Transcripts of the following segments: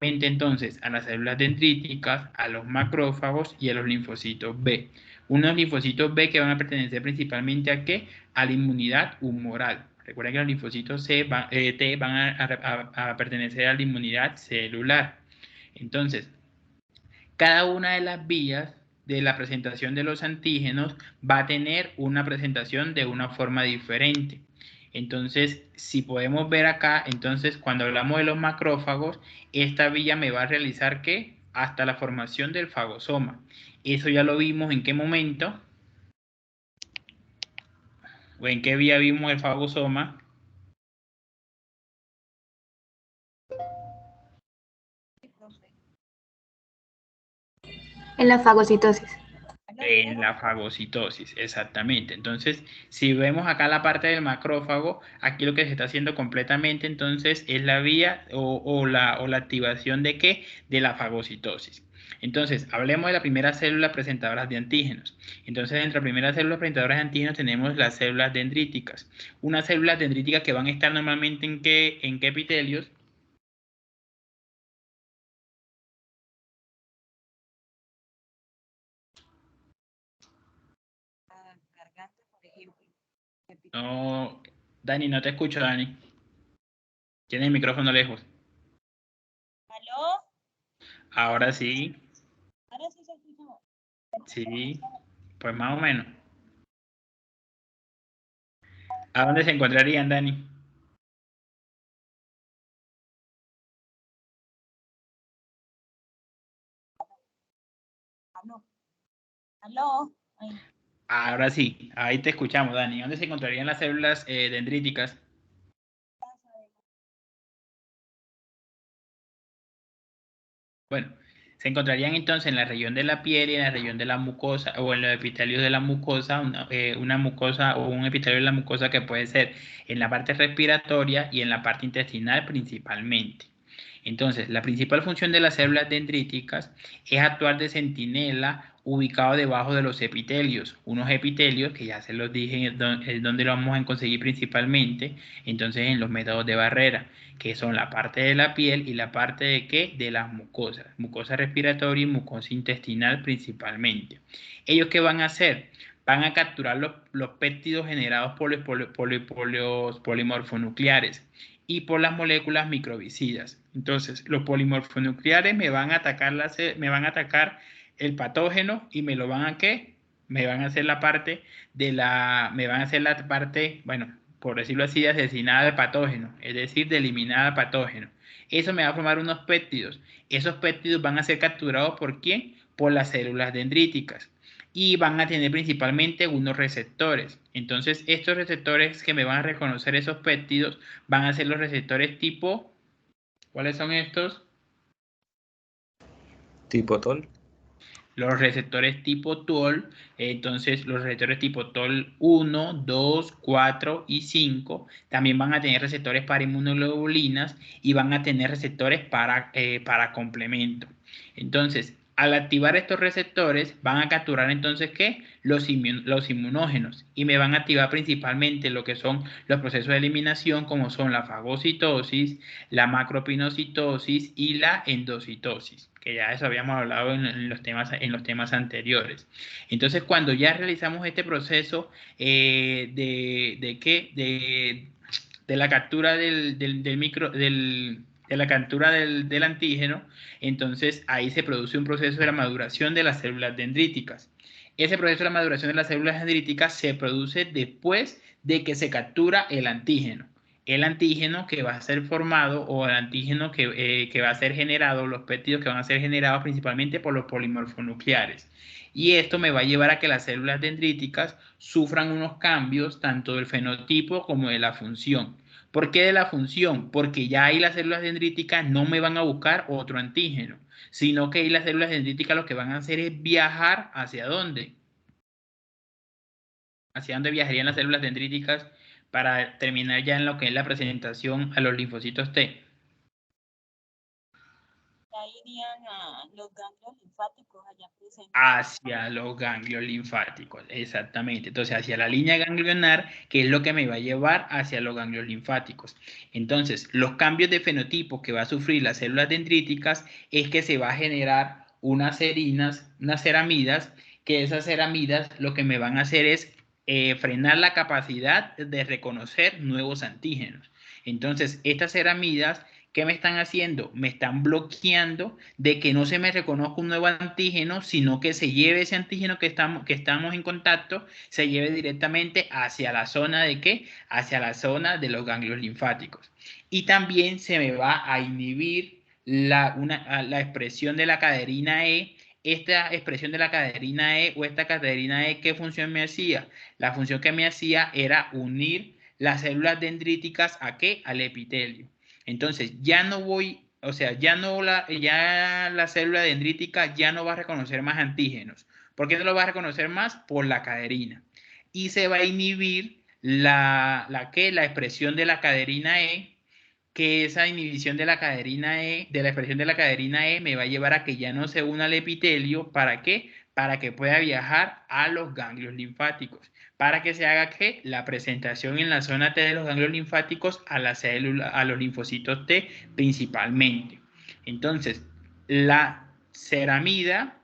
entonces a las células dendríticas, a los macrófagos y a los linfocitos B. Unos linfocitos B que van a pertenecer principalmente a ¿qué? A la inmunidad humoral. Recuerden que los linfocitos T van a pertenecer a la inmunidad celular. Entonces, cada una de las vías de la presentación de los antígenos va a tener una presentación de una forma diferente. Entonces, si podemos ver acá, entonces cuando hablamos de los macrófagos, esta vía me va a realizar ¿qué? Hasta la formación del fagosoma. Eso ya lo vimos en qué momento, o en qué vía vimos el fagosoma. En la fagocitosis. En la fagocitosis, exactamente. Entonces, si vemos acá la parte del macrófago, aquí lo que se está haciendo completamente, entonces, es la vía o la activación de ¿qué? De la fagocitosis. Entonces, hablemos de la primera célula presentadora de antígenos. Entonces, entre las primeras células presentadoras de antígenos tenemos las células dendríticas. Unas células dendríticas que van a estar normalmente ¿en qué epitelios? No, Dani, no te escucho, Dani. Tienes el micrófono lejos. ¿Aló? Ahora sí. Ahora sí se escucha. Sí, pues más o menos. ¿A dónde se encontrarían, Dani? ¿Aló? ¿Aló? Ay. Ahora sí, ahí te escuchamos, Dani. ¿Dónde se encontrarían las células dendríticas? Bueno, se encontrarían entonces en la región de la piel y en la región de la mucosa o en los epitelios de la mucosa, una mucosa o un epitelio de la mucosa que puede ser en la parte respiratoria y en la parte intestinal principalmente. Entonces, la principal función de las células dendríticas es actuar de centinela ubicado debajo de los epitelios. Unos epitelios, que ya se los dije, es donde lo vamos a conseguir principalmente, entonces en los métodos de barrera, que son la parte de la piel y la parte de ¿qué? De las mucosas, mucosa respiratoria y mucosa intestinal principalmente. ¿Ellos qué van a hacer? Van a capturar los péptidos generados por los polimorfonucleares y por las moléculas microbicidas. Entonces, los polimorfonucleares me van a atacar el patógeno y me lo van a ¿qué? Me van a hacer la parte bueno, por decirlo así, de asesinada de patógeno, es decir, de eliminada de patógeno. Eso me va a formar unos péptidos. Esos péptidos van a ser capturados ¿por quién? Por las células dendríticas y van a tener principalmente unos receptores. Entonces, estos receptores que me van a reconocer esos péptidos van a ser los receptores tipo, ¿cuáles son estos? Tipo TOL. Los receptores tipo TOL, entonces los receptores tipo TOL 1, 2, 4 y 5 también van a tener receptores para inmunoglobulinas y van a tener receptores para complemento. Entonces, al activar estos receptores, van a capturar entonces ¿qué? Los inmunógenos y me van a activar principalmente lo que son los procesos de eliminación como son la fagocitosis, la macropinocitosis y la endocitosis, que ya eso habíamos hablado en los temas anteriores. Entonces, cuando ya realizamos este proceso de la captura de la captura del antígeno, entonces ahí se produce un proceso de la maduración de las células dendríticas. Ese proceso de la maduración de las células dendríticas se produce después de que se captura el antígeno. El antígeno que va a ser formado o el antígeno que va a ser generado, los péptidos que van a ser generados principalmente por los polimorfonucleares. Y esto me va a llevar a que las células dendríticas sufran unos cambios tanto del fenotipo como de la función. ¿Por qué de la función? Porque ya ahí las células dendríticas no me van a buscar otro antígeno, sino que ahí las células dendríticas lo que van a hacer es viajar ¿hacia dónde? ¿Hacia dónde viajarían las células dendríticas para terminar ya en lo que es la presentación a los linfocitos T? Ahí irían a los ganglios linfáticos allá presentes. Hacia los ganglios linfáticos, exactamente. Entonces, hacia la línea ganglionar, que es lo que me va a llevar hacia los ganglios linfáticos. Entonces, los cambios de fenotipo que va a sufrir las células dendríticas es que se va a generar unas serinas, unas ceramidas, que esas ceramidas lo que me van a hacer es frenar la capacidad de reconocer nuevos antígenos. Entonces, estas ceramidas, ¿qué me están haciendo? Me están bloqueando de que no se me reconozca un nuevo antígeno, sino que se lleve ese antígeno que estamos en contacto, se lleve directamente hacia la zona de ¿qué? Hacia la zona de los ganglios linfáticos. Y también se me va a inhibir la expresión de la caderina E. Esta expresión de la caderina E o esta caderina E, ¿qué función me hacía? La función que me hacía era unir las células dendríticas ¿a qué? Al epitelio. Entonces, ya no voy, o sea, ya la célula dendrítica ya no va a reconocer más antígenos. ¿Por qué no lo va a reconocer más? Por la caderina. Y se va a inhibir la expresión de la caderina E, que esa inhibición de la caderina E, de la expresión de la caderina E, me va a llevar a que ya no se una al epitelio. ¿Para qué? Para que pueda viajar a los ganglios linfáticos. Para que se haga ¿qué? La presentación en la zona T de los ganglios linfáticos a la célula, a los linfocitos T principalmente. Entonces, la ceramida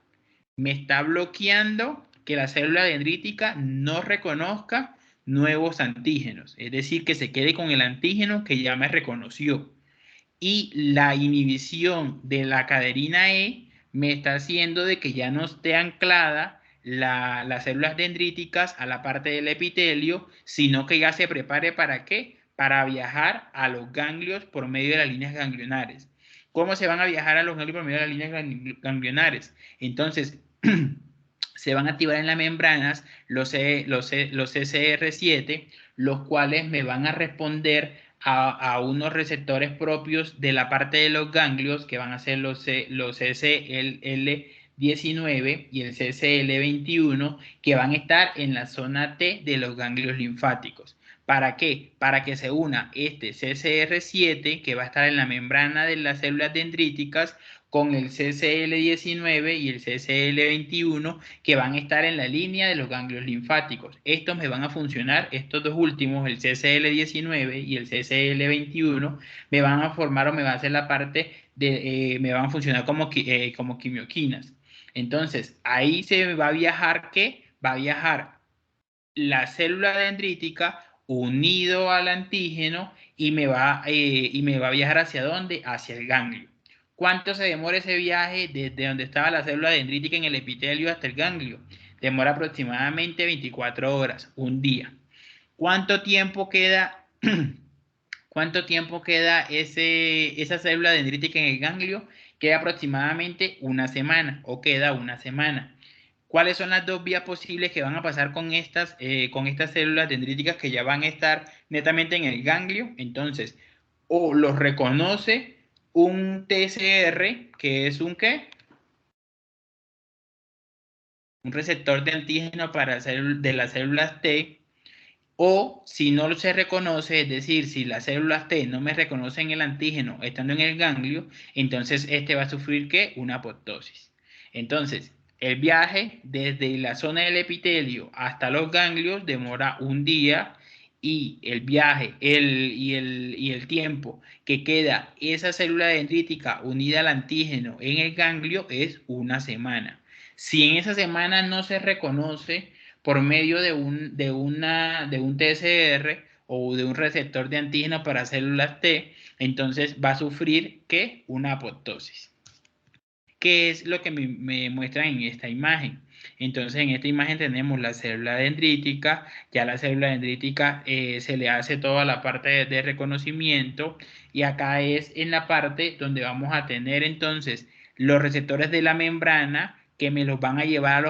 me está bloqueando que la célula dendrítica no reconozca nuevos antígenos, es decir, que se quede con el antígeno que ya me reconoció. Y la inhibición de la caderina E me está haciendo de que ya no esté anclada las células dendríticas a la parte del epitelio, sino que ya se prepare ¿para qué? Para viajar a los ganglios por medio de las líneas ganglionares. ¿Cómo se van a viajar a los ganglios por medio de las líneas ganglionares? Entonces, se van a activar en las membranas los CCR7, los cuales me van a responder a unos receptores propios de la parte de los ganglios, que van a ser los CCL19 y el CCL21, que van a estar en la zona T de los ganglios linfáticos. ¿Para qué? Para que se una este CCR7, que va a estar en la membrana de las células dendríticas, con el CCL19 y el CCL21, que van a estar en la línea de los ganglios linfáticos. Estos me van a funcionar, estos dos últimos, el CCL19 y el CCL21, me van a formar o me van a hacer la parte de, me van a funcionar como quimioquinas. Entonces, ahí se va a viajar, ¿qué? Va a viajar la célula dendrítica unido al antígeno y me va a viajar ¿hacia dónde? Hacia el ganglio. ¿Cuánto se demora ese viaje desde donde estaba la célula dendrítica en el epitelio hasta el ganglio? Demora aproximadamente 24 horas, un día. ¿Cuánto tiempo queda, esa célula dendrítica en el ganglio? Queda aproximadamente una semana o queda una semana. ¿Cuáles son las dos vías posibles que van a pasar con estas células dendríticas que ya van a estar netamente en el ganglio? Entonces, o los reconoce un TCR, que es un ¿qué? Un receptor de antígeno de las células T, o si no se reconoce, es decir, si las células T no me reconocen el antígeno estando en el ganglio, entonces este va a sufrir ¿qué? Una apoptosis. Entonces, el viaje desde la zona del epitelio hasta los ganglios demora un día y el viaje y el tiempo que queda esa célula dendrítica unida al antígeno en el ganglio es una semana. Si en esa semana no se reconoce por medio de un TCR o de un receptor de antígeno para células T, entonces va a sufrir ¿qué? Una apoptosis. ¿Qué es lo que me muestran en esta imagen? Entonces, en esta imagen tenemos la célula dendrítica. Ya la célula dendrítica se le hace toda la parte de reconocimiento. Y acá es en la parte donde vamos a tener entonces los receptores de la membrana que me los van a llevar a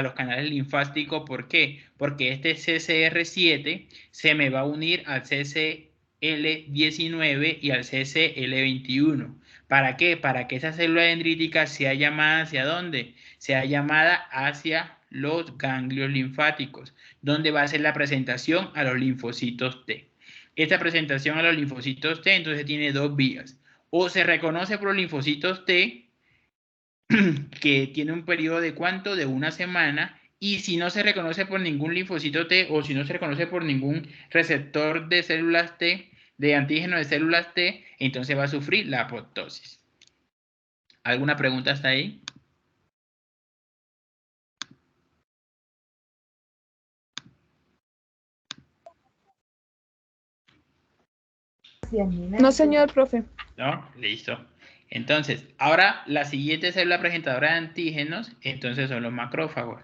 los canales linfáticos. ¿Por qué? Porque este CCR7 se me va a unir al CCL19 y al CCL21. ¿Para qué? Para que esa célula dendrítica sea llamada ¿hacia dónde? Sea llamada hacia los ganglios linfáticos, donde va a ser la presentación a los linfocitos T. Esta presentación a los linfocitos T entonces tiene dos vías. O se reconoce por los linfocitos T que tiene un periodo de ¿cuánto? De 1 semana. Y si no se reconoce por ningún linfocito T o si no se reconoce por ningún receptor de células T, de antígeno de células T, entonces va a sufrir la apoptosis. ¿Alguna pregunta hasta ahí? No, señor profe. ¿No? Listo. Entonces, ahora la siguiente célula presentadora de antígenos, entonces son los macrófagos,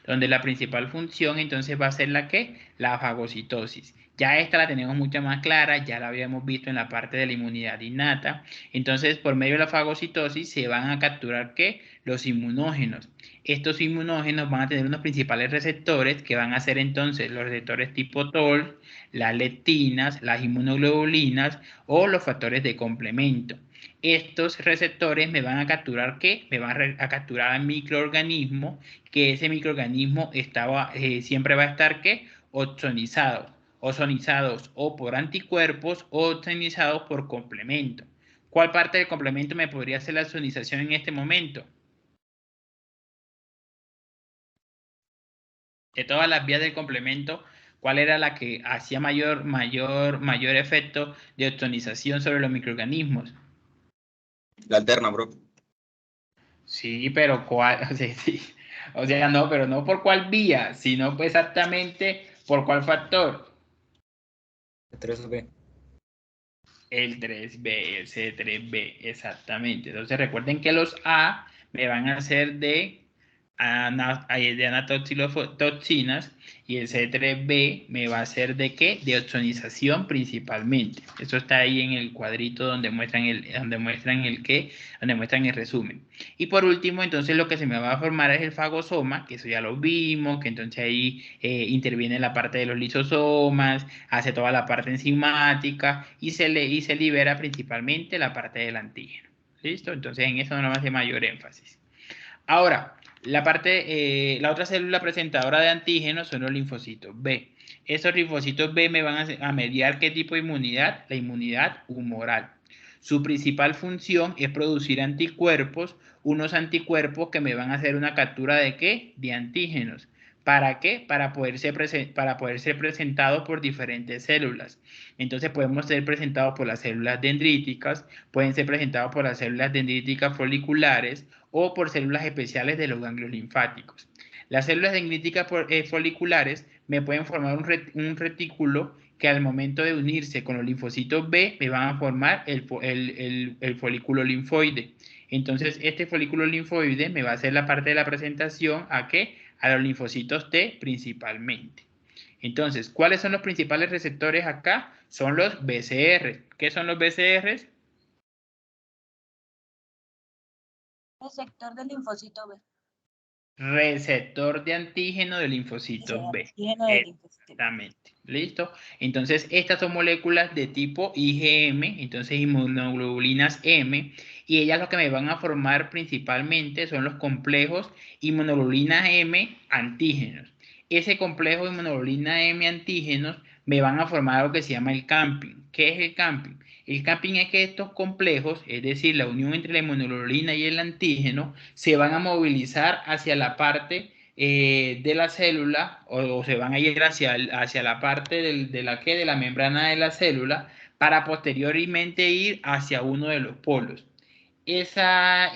donde la principal función entonces va a ser la ¿qué? La fagocitosis. Ya esta la tenemos mucho más clara, ya la habíamos visto en la parte de la inmunidad innata. Entonces, por medio de la fagocitosis se van a capturar ¿qué? Los inmunógenos. Estos inmunógenos van a tener unos principales receptores que van a ser entonces los receptores tipo TOL, las leptinas, las inmunoglobulinas o los factores de complemento. Estos receptores me van a capturar ¿qué? Me van a capturar al microorganismo, que ese microorganismo siempre va a estar ¿qué? Ozonizados o por anticuerpos o ozonizados por complemento. ¿Cuál parte del complemento me podría hacer la ozonización en este momento? De todas las vías del complemento, ¿cuál era la que hacía mayor efecto de ozonización sobre los microorganismos? La alterna, bro. Sí, pero ¿cuál? O sea, sí. O sea, no, pero no por cuál vía, sino pues exactamente por cuál factor. El 3B. El 3B, el C3B, exactamente. Entonces recuerden que los A me van a ser de anatoxinas y el C3B me va a ser de ¿qué? De ozonización principalmente. Eso está ahí en el cuadrito donde muestran donde muestran el resumen. Y por último, entonces lo que se me va a formar es el fagosoma, que eso ya lo vimos, que entonces ahí interviene la parte de los lisosomas, hace toda la parte enzimática y se libera principalmente la parte del antígeno. ¿Listo? Entonces en eso no me hace mayor énfasis. Ahora, la otra célula presentadora de antígenos son los linfocitos B. Esos linfocitos B me van a mediar ¿qué tipo de inmunidad? La inmunidad humoral. Su principal función es producir anticuerpos, unos anticuerpos que me van a hacer una captura ¿de qué? De antígenos. ¿Para qué? Para poder ser presentados por diferentes células. Entonces podemos ser presentados por las células dendríticas, pueden ser presentados por las células dendríticas foliculares o por células especiales de los ganglios linfáticos. Las células dendríticas foliculares me pueden formar un retículo que al momento de unirse con los linfocitos B me van a formar el folículo linfoide. Entonces, este folículo linfoide me va a hacer la parte de la presentación ¿a qué? A los linfocitos T principalmente. Entonces, ¿cuáles son los principales receptores acá? Son los BCR. ¿Qué son los BCR? Receptor del linfocito B. Receptor de antígeno de linfocitos B. Antígeno del linfocito B. Exactamente. ¿Listo? Entonces, estas son moléculas de tipo IgM, entonces inmunoglobulinas M, y ellas lo que me van a formar principalmente son los complejos inmunoglobulinas M antígenos. Ese complejo inmunoglobulina M antígenos me van a formar algo que se llama el camping. ¿Qué es el camping? El camping es que estos complejos, es decir, la unión entre la inmunoglobulina y el antígeno, se van a movilizar hacia la parte de la célula o se van a ir hacia la parte de la membrana de la célula para posteriormente ir hacia uno de los polos. Ese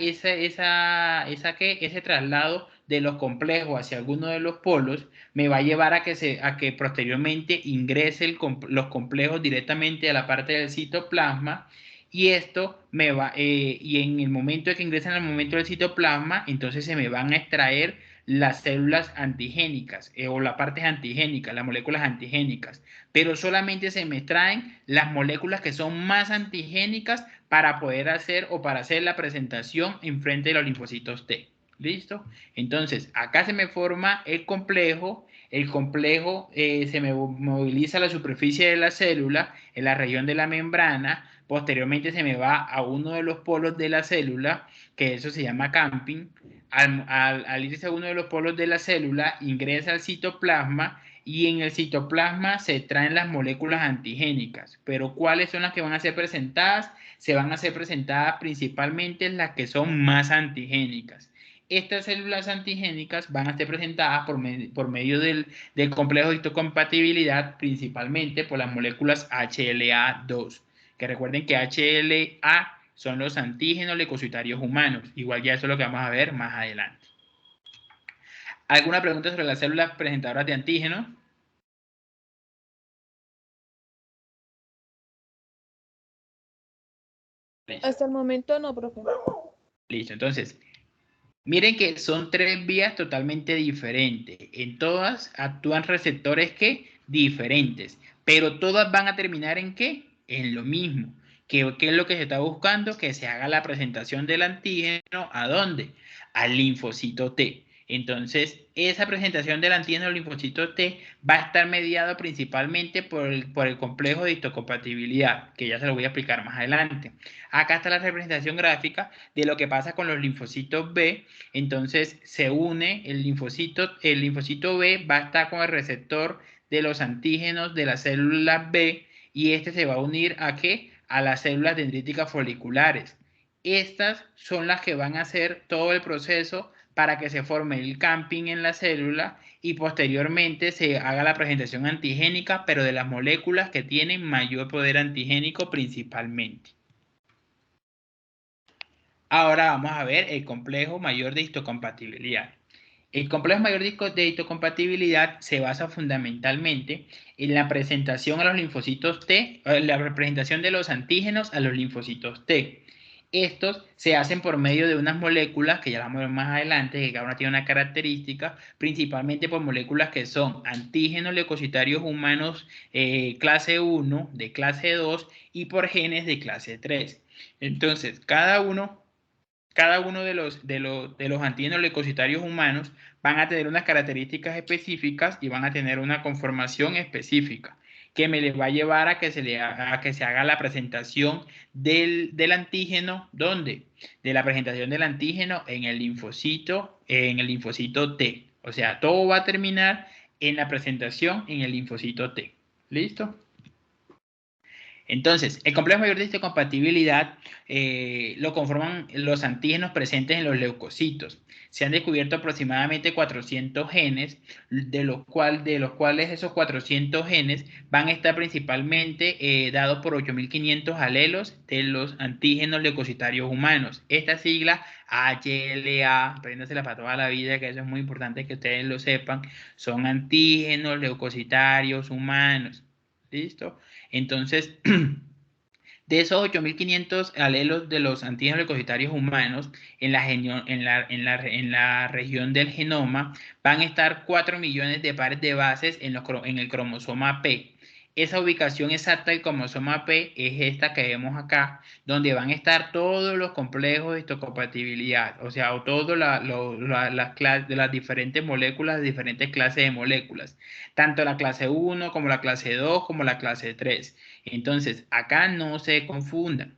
traslado de los complejos hacia alguno de los polos me va a llevar a que posteriormente ingrese los complejos directamente a la parte del citoplasma y y en el momento de que ingresen al momento del citoplasma, entonces se me van a extraer las células antigénicas o las partes antigénicas, las moléculas antigénicas, pero solamente se me extraen las moléculas que son más antigénicas para poder hacer o para hacer la presentación en frente de los linfocitos T. ¿Listo? Entonces, acá se me forma el complejo se me moviliza a la superficie de la célula, en la región de la membrana, posteriormente se me va a uno de los polos de la célula, que eso se llama camping, al irse a uno de los polos de la célula, ingresa al citoplasma y en el citoplasma se traen las moléculas antigénicas. Pero ¿cuáles son las que van a ser presentadas? Se van a ser presentadas principalmente las que son más antigénicas. Estas células antigénicas van a ser presentadas por medio del complejo de histocompatibilidad, principalmente por las moléculas HLA2. Que recuerden que HLA son los antígenos leucocitarios humanos. Igual ya eso es lo que vamos a ver más adelante. ¿Alguna pregunta sobre las células presentadoras de antígenos? Listo. Hasta el momento no, profe. Listo, entonces, miren que son tres vías totalmente diferentes. En todas actúan receptores que diferentes, pero todas van a terminar en ¿qué? En lo mismo. ¿Qué es lo que se está buscando? Que se haga la presentación del antígeno, ¿a dónde? Al linfocito T. Entonces, esa presentación del antígeno al linfocito T va a estar mediado principalmente por el complejo de histocompatibilidad, que ya se lo voy a explicar más adelante. Acá está la representación gráfica de lo que pasa con los linfocitos B. Entonces, se une el linfocito B va a estar con el receptor de los antígenos de las células B y este se va a unir ¿a qué? A las células dendríticas foliculares. Estas son las que van a hacer todo el proceso para que se forme el camping en la célula y posteriormente se haga la presentación antigénica, pero de las moléculas que tienen mayor poder antigénico principalmente. Ahora vamos a ver el complejo mayor de histocompatibilidad. El complejo mayor de histocompatibilidad se basa fundamentalmente en la presentación a los linfocitos T, la representación de los antígenos a los linfocitos T. Estos se hacen por medio de unas moléculas que ya vamos a ver más adelante, que cada una tiene una característica, principalmente por moléculas que son antígenos leucocitarios humanos clase 1, de clase 2 y por genes de clase 3. Entonces, cada uno de los antígenos leucocitarios humanos van a tener unas características específicas y van a tener una conformación específica que me les va a llevar a que se haga la presentación del antígeno. ¿Dónde? De la presentación del antígeno en el linfocito T. O sea, todo va a terminar en la presentación en el linfocito T. ¿Listo? Entonces, el complejo mayor de histocompatibilidad lo conforman los antígenos presentes en los leucocitos. Se han descubierto aproximadamente 400 genes, de los cuales esos 400 genes van a estar principalmente dados por 8.500 alelos de los antígenos leucocitarios humanos. Esta sigla HLA, apréndasela para toda la vida, que eso es muy importante que ustedes lo sepan, son antígenos leucocitarios humanos. ¿Listo? Entonces, de esos 8.500 alelos de los antígenos leucocitarios humanos, en la región del genoma van a estar 4 millones de pares de bases en el cromosoma P. Esa ubicación exacta del cromosoma P es esta que vemos acá, donde van a estar todos los complejos de histocompatibilidad, o sea, todas las diferentes moléculas, diferentes clases de moléculas, tanto la clase 1 como la clase 2 como la clase 3. Entonces, acá no se confundan.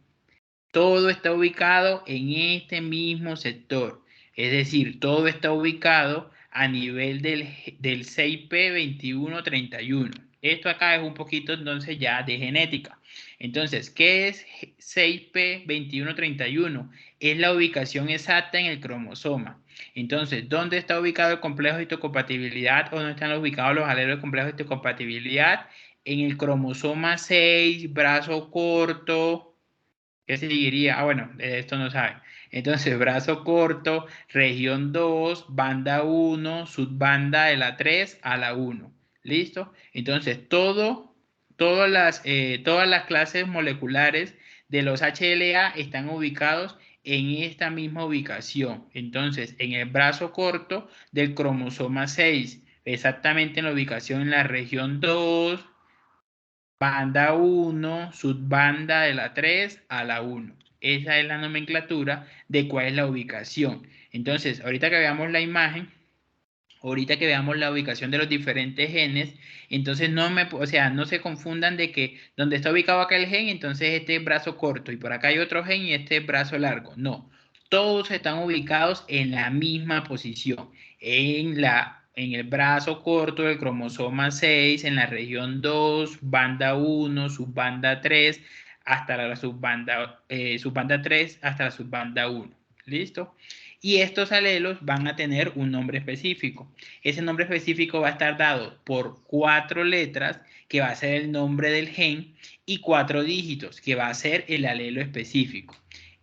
Todo está ubicado en este mismo sector. Es decir, todo está ubicado a nivel del 6P2131. Esto acá es un poquito entonces ya de genética. Entonces, ¿qué es 6P2131? Es la ubicación exacta en el cromosoma. Entonces, ¿dónde está ubicado el complejo de histocompatibilidad o dónde están ubicados los alelos del complejo de histocompatibilidad? En el cromosoma 6, brazo corto. ¿Qué seguiría? Ah, bueno, esto no saben. Entonces, brazo corto, región 2, banda 1, subbanda de la 3 a la 1. ¿Listo? Entonces, todas las clases moleculares de los HLA están ubicados en esta misma ubicación. Entonces, en el brazo corto del cromosoma 6, exactamente en la ubicación en la región 2, banda 1, subbanda de la 3 a la 1. Esa es la nomenclatura de cuál es la ubicación. Entonces, ahorita que veamos la imagen, ahorita que veamos la ubicación de los diferentes genes, entonces no se confundan de que donde está ubicado acá el gen, entonces este es brazo corto y por acá hay otro gen y este es brazo largo. No, todos están ubicados en la misma posición, en en el brazo corto del cromosoma 6, en la región 2, banda 1, subbanda 3, hasta la subbanda 3 hasta la subbanda 1. ¿Listo? Y estos alelos van a tener un nombre específico. Ese nombre específico va a estar dado por 4 letras, que va a ser el nombre del gen, y 4 dígitos, que va a ser el alelo específico.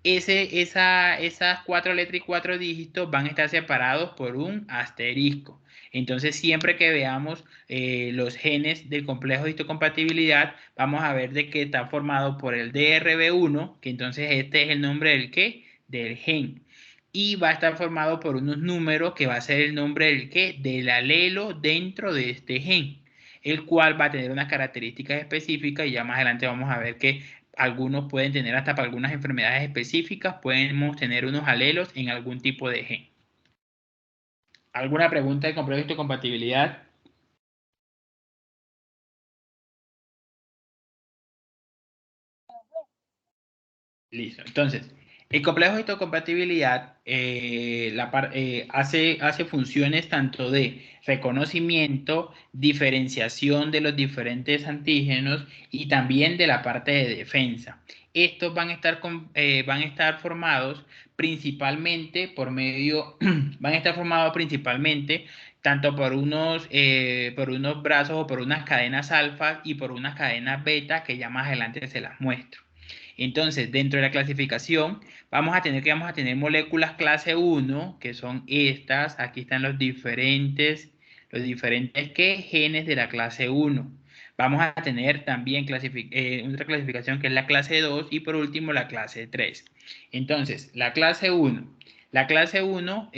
Esas 4 letras y 4 dígitos van a estar separados por un asterisco. Entonces, siempre que veamos los genes del complejo de histocompatibilidad, vamos a ver de que está formado por el DRB1, que entonces este es el nombre del ¿qué? Del gen. Y va a estar formado por unos números que va a ser el nombre del ¿qué? Del alelo dentro de este gen, el cual va a tener unas características específicas, y ya más adelante vamos a ver que algunos pueden tener hasta para algunas enfermedades específicas, podemos tener unos alelos en algún tipo de gen. ¿Alguna pregunta de complejo de histocompatibilidad? Listo. Entonces, el complejo de histocompatibilidad hace funciones tanto de reconocimiento, diferenciación de los diferentes antígenos y también de la parte de defensa. Estos van a estar formados principalmente por medio, van a estar formados principalmente tanto por unos brazos o por unas cadenas alfa y por unas cadenas beta, que ya más adelante se las muestro. Entonces, dentro de la clasificación, vamos a tener moléculas clase 1, que son estas. Aquí están los diferentes genes de la clase 1. Vamos a tener también otra clasificación que es la clase 2 y por último la clase 3. Entonces, la clase 1. La clase 1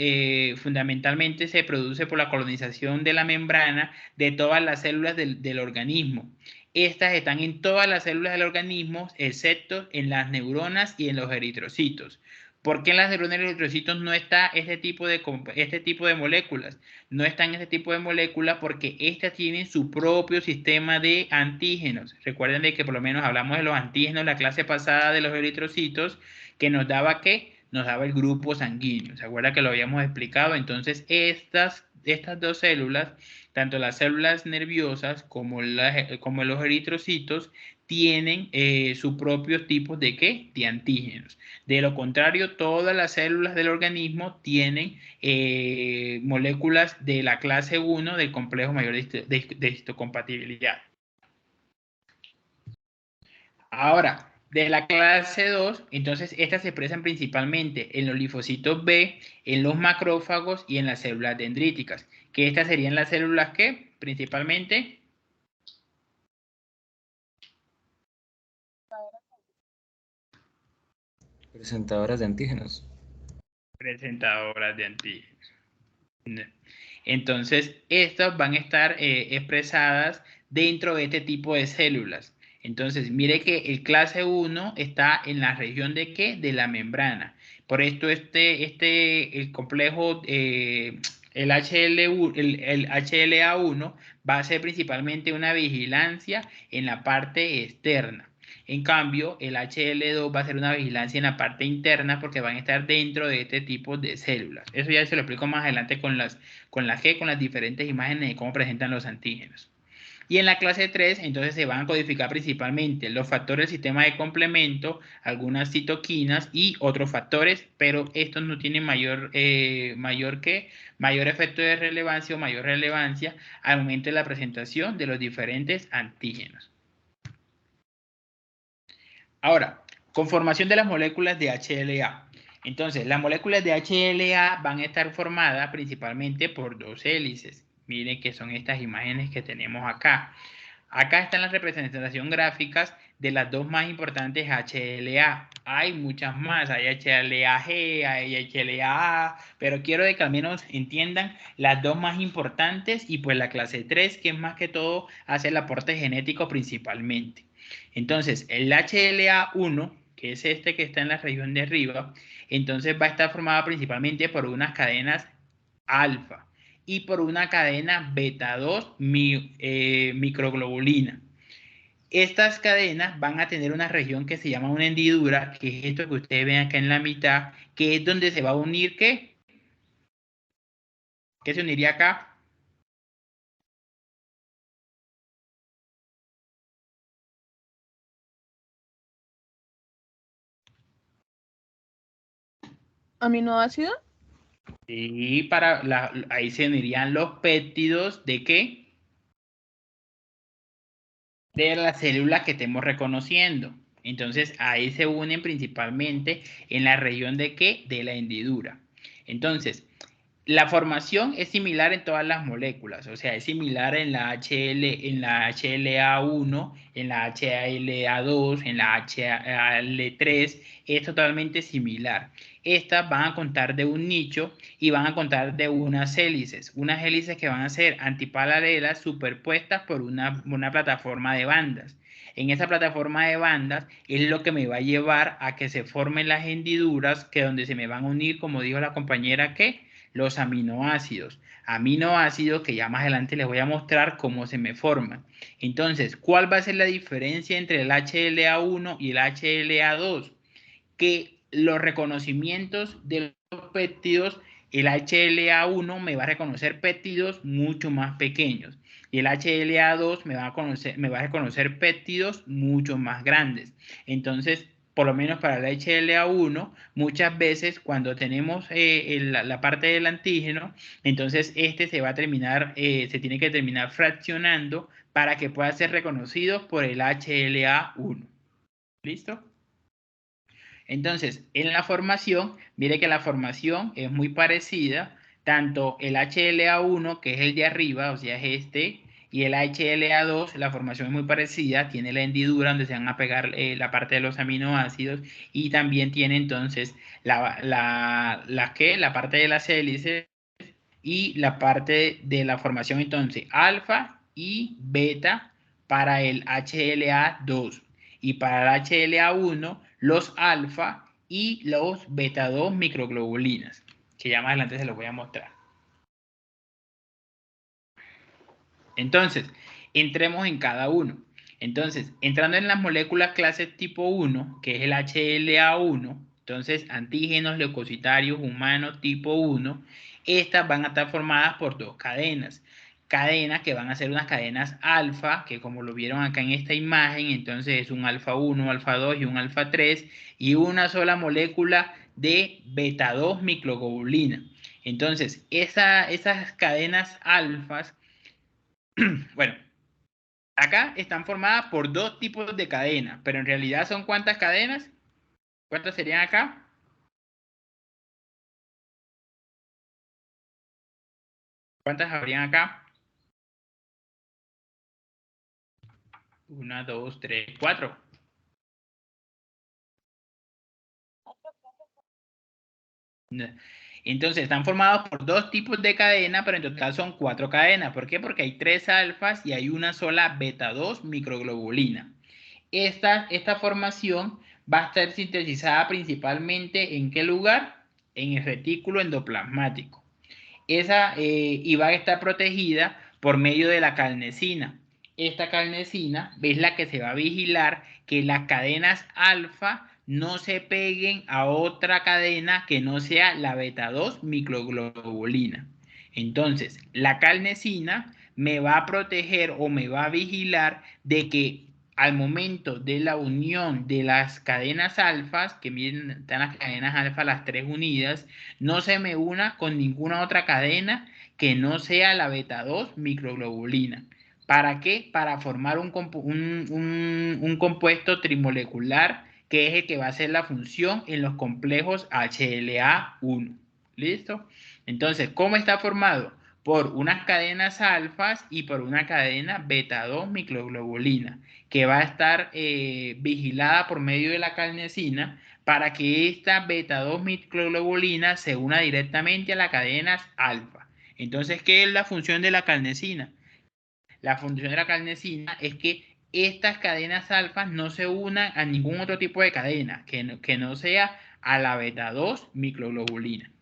fundamentalmente se produce por la colonización de la membrana de todas las células del organismo. Estas están en todas las células del organismo, excepto en las neuronas y en los eritrocitos. ¿Por qué en las neuronas y los eritrocitos no está este tipo de moléculas? No están este tipo de moléculas porque estas tienen su propio sistema de antígenos. Recuerden de que por lo menos hablamos de los antígenos la clase pasada de los eritrocitos, que nos daba ¿qué? Nos daba el grupo sanguíneo. ¿Se acuerdan que lo habíamos explicado? Entonces, estas dos células, tanto las células nerviosas como los eritrocitos, tienen sus propios tipos de ¿qué? De antígenos. De lo contrario, todas las células del organismo tienen moléculas de la clase 1 del complejo mayor de histocompatibilidad. Ahora, de la clase 2, entonces estas se expresan principalmente en los linfocitos B, en los macrófagos y en las células dendríticas, que estas serían las células que principalmente presentadoras de antígenos. Presentadoras de antígenos. Entonces, estas van a estar expresadas dentro de este tipo de células. Entonces, mire que el clase 1 está en la región de ¿qué? De la membrana. Por esto el complejo, el HLA1 va a ser principalmente una vigilancia en la parte externa. En cambio, el HL2 va a ser una vigilancia en la parte interna porque van a estar dentro de este tipo de células. Eso ya se lo explico más adelante con las diferentes imágenes de cómo presentan los antígenos. Y en la clase 3, entonces se van a codificar principalmente los factores del sistema de complemento, algunas citoquinas y otros factores, pero estos no tienen mayor efecto de relevancia o mayor relevancia al momento de la presentación de los diferentes antígenos. Ahora, conformación de las moléculas de HLA. Entonces, las moléculas de HLA van a estar formadas principalmente por 2 hélices. Miren que son estas imágenes que tenemos acá. Acá están las representaciones gráficas de las 2 más importantes HLA. Hay muchas más, hay HLA-G, hay HLA-A, pero quiero que al menos entiendan las 2 más importantes y pues la clase 3, que es más que todo hace el aporte genético principalmente. Entonces, el HLA1, que es este que está en la región de arriba, entonces va a estar formado principalmente por unas cadenas alfa y por una cadena beta 2 microglobulina. Estas cadenas van a tener una región que se llama una hendidura, que es esto que ustedes ven acá en la mitad, que es donde se va a unir ¿qué? ¿Qué se uniría acá? ¿Aminoácido? Y ahí se unirían los péptidos ¿de qué? De las células que estemos reconociendo. Entonces, ahí se unen principalmente en la región ¿de qué? De la hendidura. Entonces, la formación es similar en todas las moléculas, o sea, es similar en la en la HLA1, en la HLA2, en la HL3, es totalmente similar. Estas van a contar de un nicho y van a contar de unas hélices que van a ser antiparalelas superpuestas por una plataforma de bandas. En esa plataforma de bandas es lo que me va a llevar a que se formen las hendiduras, que donde se me van a unir, como dijo la compañera, ¿qué? Los aminoácidos. Aminoácidos que ya más adelante les voy a mostrar cómo se me forman. Entonces, ¿cuál va a ser la diferencia entre el HLA1 y el HLA2? Que los reconocimientos de los péptidos, el HLA1 me va a reconocer péptidos mucho más pequeños y el HLA2 me va a reconocer péptidos mucho más grandes. Entonces, por lo menos para el HLA1, muchas veces cuando tenemos la parte del antígeno, entonces se va a terminar, se tiene que terminar fraccionando para que pueda ser reconocido por el HLA1. ¿Listo? Entonces, en la formación, mire que la formación es muy parecida, tanto el HLA1, que es el de arriba, o sea, es este, y el HLA2, la formación es muy parecida, tiene la hendidura donde se van a pegar la parte de los aminoácidos y también tiene entonces la parte de las hélices y la parte de la formación entonces alfa y beta para el HLA2 y para el HLA1 los alfa y los beta 2 microglobulinas, que ya más adelante se los voy a mostrar. Entonces, entremos en cada uno. Entonces, entrando en las moléculas clase tipo 1, que es el HLA1, entonces antígenos leucocitarios humanos tipo 1, estas van a estar formadas por dos cadenas. Cadenas que van a ser unas cadenas alfa, que como lo vieron acá en esta imagen, entonces es un alfa 1, alfa 2 y un alfa 3, y una sola molécula de beta 2 microglobulina. Entonces, esas cadenas alfas, bueno, acá están formadas por dos tipos de cadenas, pero en realidad son ¿cuántas cadenas? ¿Cuántas serían acá? ¿Cuántas habrían acá? 1, 2, 3, 4. Entonces están formados por dos tipos de cadena, pero en total son 4 cadenas. ¿Por qué? Porque hay 3 alfas y hay una sola beta 2 microglobulina. Esta formación va a estar sintetizada principalmente ¿en qué lugar? En el retículo endoplasmático. Y va a estar protegida por medio de la calnesina. Esta calnesina es la que se va a vigilar que las cadenas alfa no se peguen a otra cadena que no sea la beta 2 microglobulina. Entonces, la calnesina me va a proteger o me va a vigilar de que al momento de la unión de las cadenas alfas, que miren, están las cadenas alfa, las 3 unidas, no se me una con ninguna otra cadena que no sea la beta 2 microglobulina. ¿Para qué? Para formar un compuesto trimolecular que es el que va a hacer la función en los complejos HLA1. ¿Listo? Entonces, ¿cómo está formado? Por unas cadenas alfas y por una cadena beta 2 microglobulina que va a estar vigilada por medio de la calnesina para que esta beta 2 microglobulina se una directamente a las cadenas alfa. Entonces, ¿qué es la función de la calnesina? La función de la calnesina es que estas cadenas alfas no se unan a ningún otro tipo de cadena que no sea a la beta 2 microglobulina.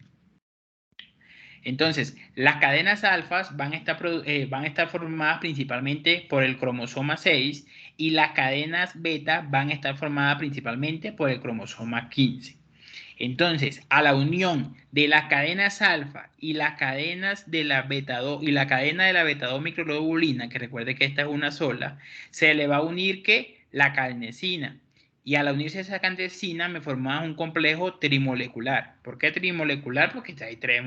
Entonces, las cadenas alfas van a estar formadas principalmente por el cromosoma 6 y las cadenas beta van a estar formadas principalmente por el cromosoma 15. Entonces, a la unión de las cadenas alfa y las cadenas de la beta 2 y la cadena de la beta 2 microglobulina, que recuerde que esta es una sola, se le va a unir que la calnesina. Y al unirse esa catequina me formaba un complejo trimolecular. ¿Por qué trimolecular? Porque hay tres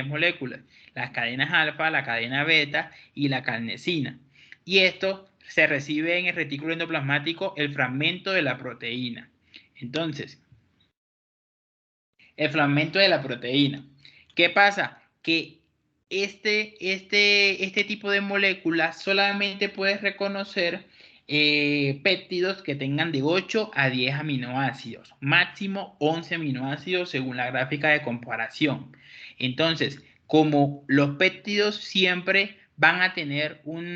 moléculas. Las cadenas alfa, la cadena beta y la carnesina. Y esto se recibe en el retículo endoplasmático el fragmento de la proteína. Entonces, el fragmento de la proteína. ¿Qué pasa? Que este tipo de moléculas solamente puedes reconocer péptidos que tengan de 8 a 10 aminoácidos, máximo 11 aminoácidos según la gráfica de comparación. Entonces, como los péptidos siempre van a tener una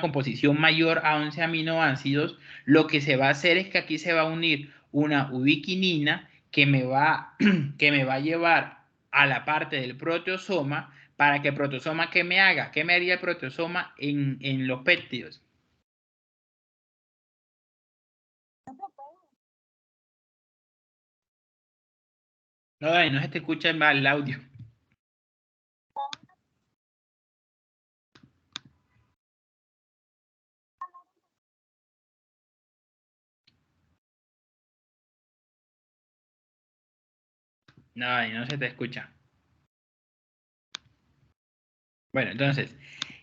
composición mayor a 11 aminoácidos, lo que se va a hacer es que aquí se va a unir una ubiquinina que me va a llevar a la parte del proteosoma para que el proteosoma ¿qué me haga? ¿Qué me haría el proteosoma en los péptidos? No, Dani, no se te escucha mal el audio. No, Dani, no se te escucha. Bueno, entonces,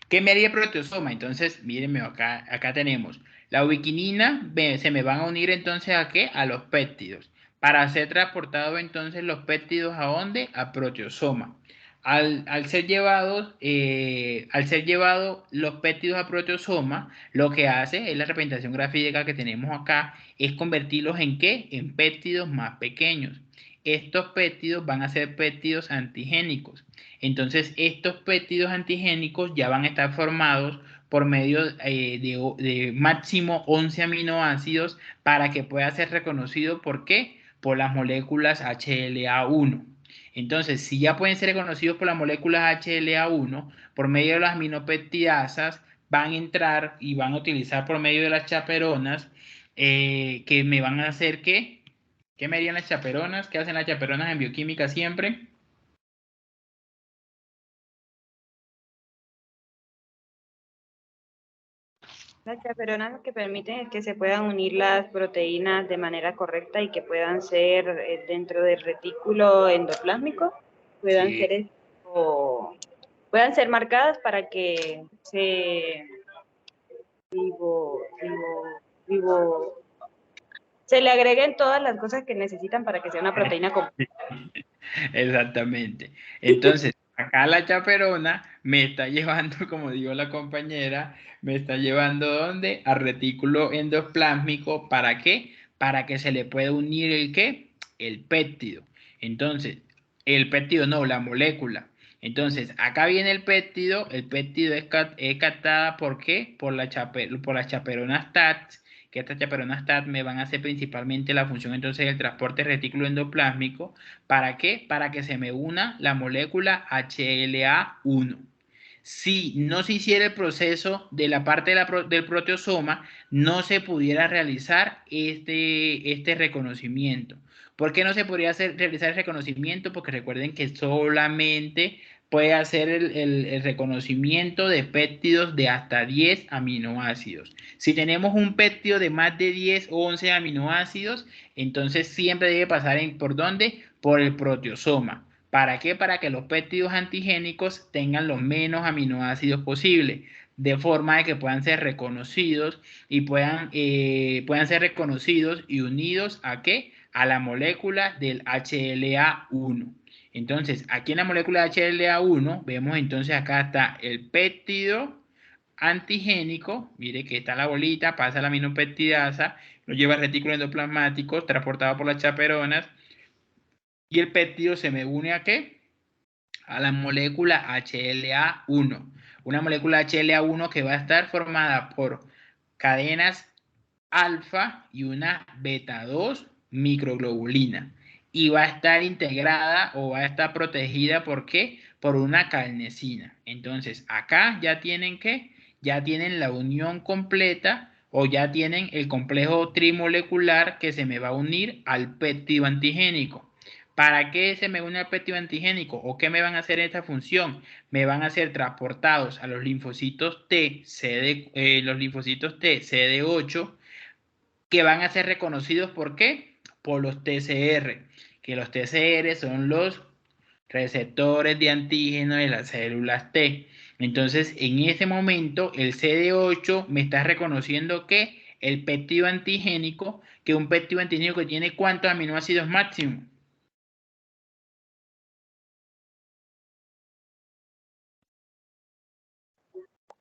¿qué me haría el proteosoma? Entonces, mírenme, acá tenemos la ubiquinina, se me van a unir entonces ¿a qué? A los péptidos. Para ser transportado entonces los péptidos ¿a dónde? A proteosoma. Al ser llevados los péptidos a proteosoma, lo que hace es la representación gráfica que tenemos acá, es convertirlos ¿en qué? En péptidos más pequeños. Estos péptidos van a ser péptidos antigénicos. Entonces, estos péptidos antigénicos ya van a estar formados por medio de máximo 11 aminoácidos para que pueda ser reconocido. ¿Por qué? Por las moléculas HLA1. Entonces, si ya pueden ser reconocidos por las moléculas HLA1, por medio de las aminopeptidasas, van a entrar y van a utilizar por medio de las chaperonas que me van a hacer ¿qué? ¿Qué me harían las chaperonas? ¿Qué hacen las chaperonas en bioquímica siempre? Las chaperonas lo que permiten es que se puedan unir las proteínas de manera correcta y que puedan ser dentro del retículo endoplásmico, puedan ser marcadas para que se le agreguen todas las cosas que necesitan para que sea una proteína completa. Exactamente. Entonces, acá la chaperona me está llevando, como dijo la compañera, me está llevando ¿dónde? Al retículo endoplásmico. ¿Para qué? Para que se le pueda unir el ¿qué? El péptido. Entonces, el péptido no, la molécula. Entonces, acá viene el péptido es captada ¿por qué? Por las chaperonas TAT, que estas chaperonas TAT me van a hacer principalmente la función entonces del transporte retículo endoplásmico. ¿Para qué? Para que se me una la molécula HLA1. Si no se hiciera el proceso de la parte del proteosoma, no se pudiera realizar este reconocimiento. ¿Por qué no se podría realizar el reconocimiento? Porque recuerden que solamente puede hacer el reconocimiento de péptidos de hasta 10 aminoácidos. Si tenemos un péptido de más de 10 o 11 aminoácidos, entonces siempre debe pasar ¿por dónde? Por el proteosoma. ¿Para qué? Para que los péptidos antigénicos tengan los menos aminoácidos posibles, de forma de que puedan ser reconocidos y puedan ser reconocidos y unidos ¿a qué? A la molécula del HLA1. Entonces, aquí en la molécula HLA1 vemos entonces acá está el péptido antigénico, mire que está la bolita, pasa la aminopeptidasa, lo lleva al retículo endoplasmático, transportado por las chaperonas, y el péptido se me une ¿a qué? A la molécula HLA1. Una molécula HLA1 que va a estar formada por cadenas alfa y una beta 2 microglobulina. Y va a estar integrada o va a estar protegida ¿por qué? Por una carnesina. Entonces, acá ya tienen ¿qué? Ya tienen la unión completa o ya tienen el complejo trimolecular que se me va a unir al péptido antigénico. ¿Para qué se me une al péptido antigénico? ¿O qué me van a hacer esta función? Me van a ser transportados a los linfocitos T, los linfocitos T, CD8, que van a ser reconocidos ¿por qué? Por los TCR, que los TCR son los receptores de antígeno de las células T. Entonces, en ese momento, el CD8 me está reconociendo que el péptido antigénico, que un péptido antigénico tiene ¿cuántos aminoácidos máximo?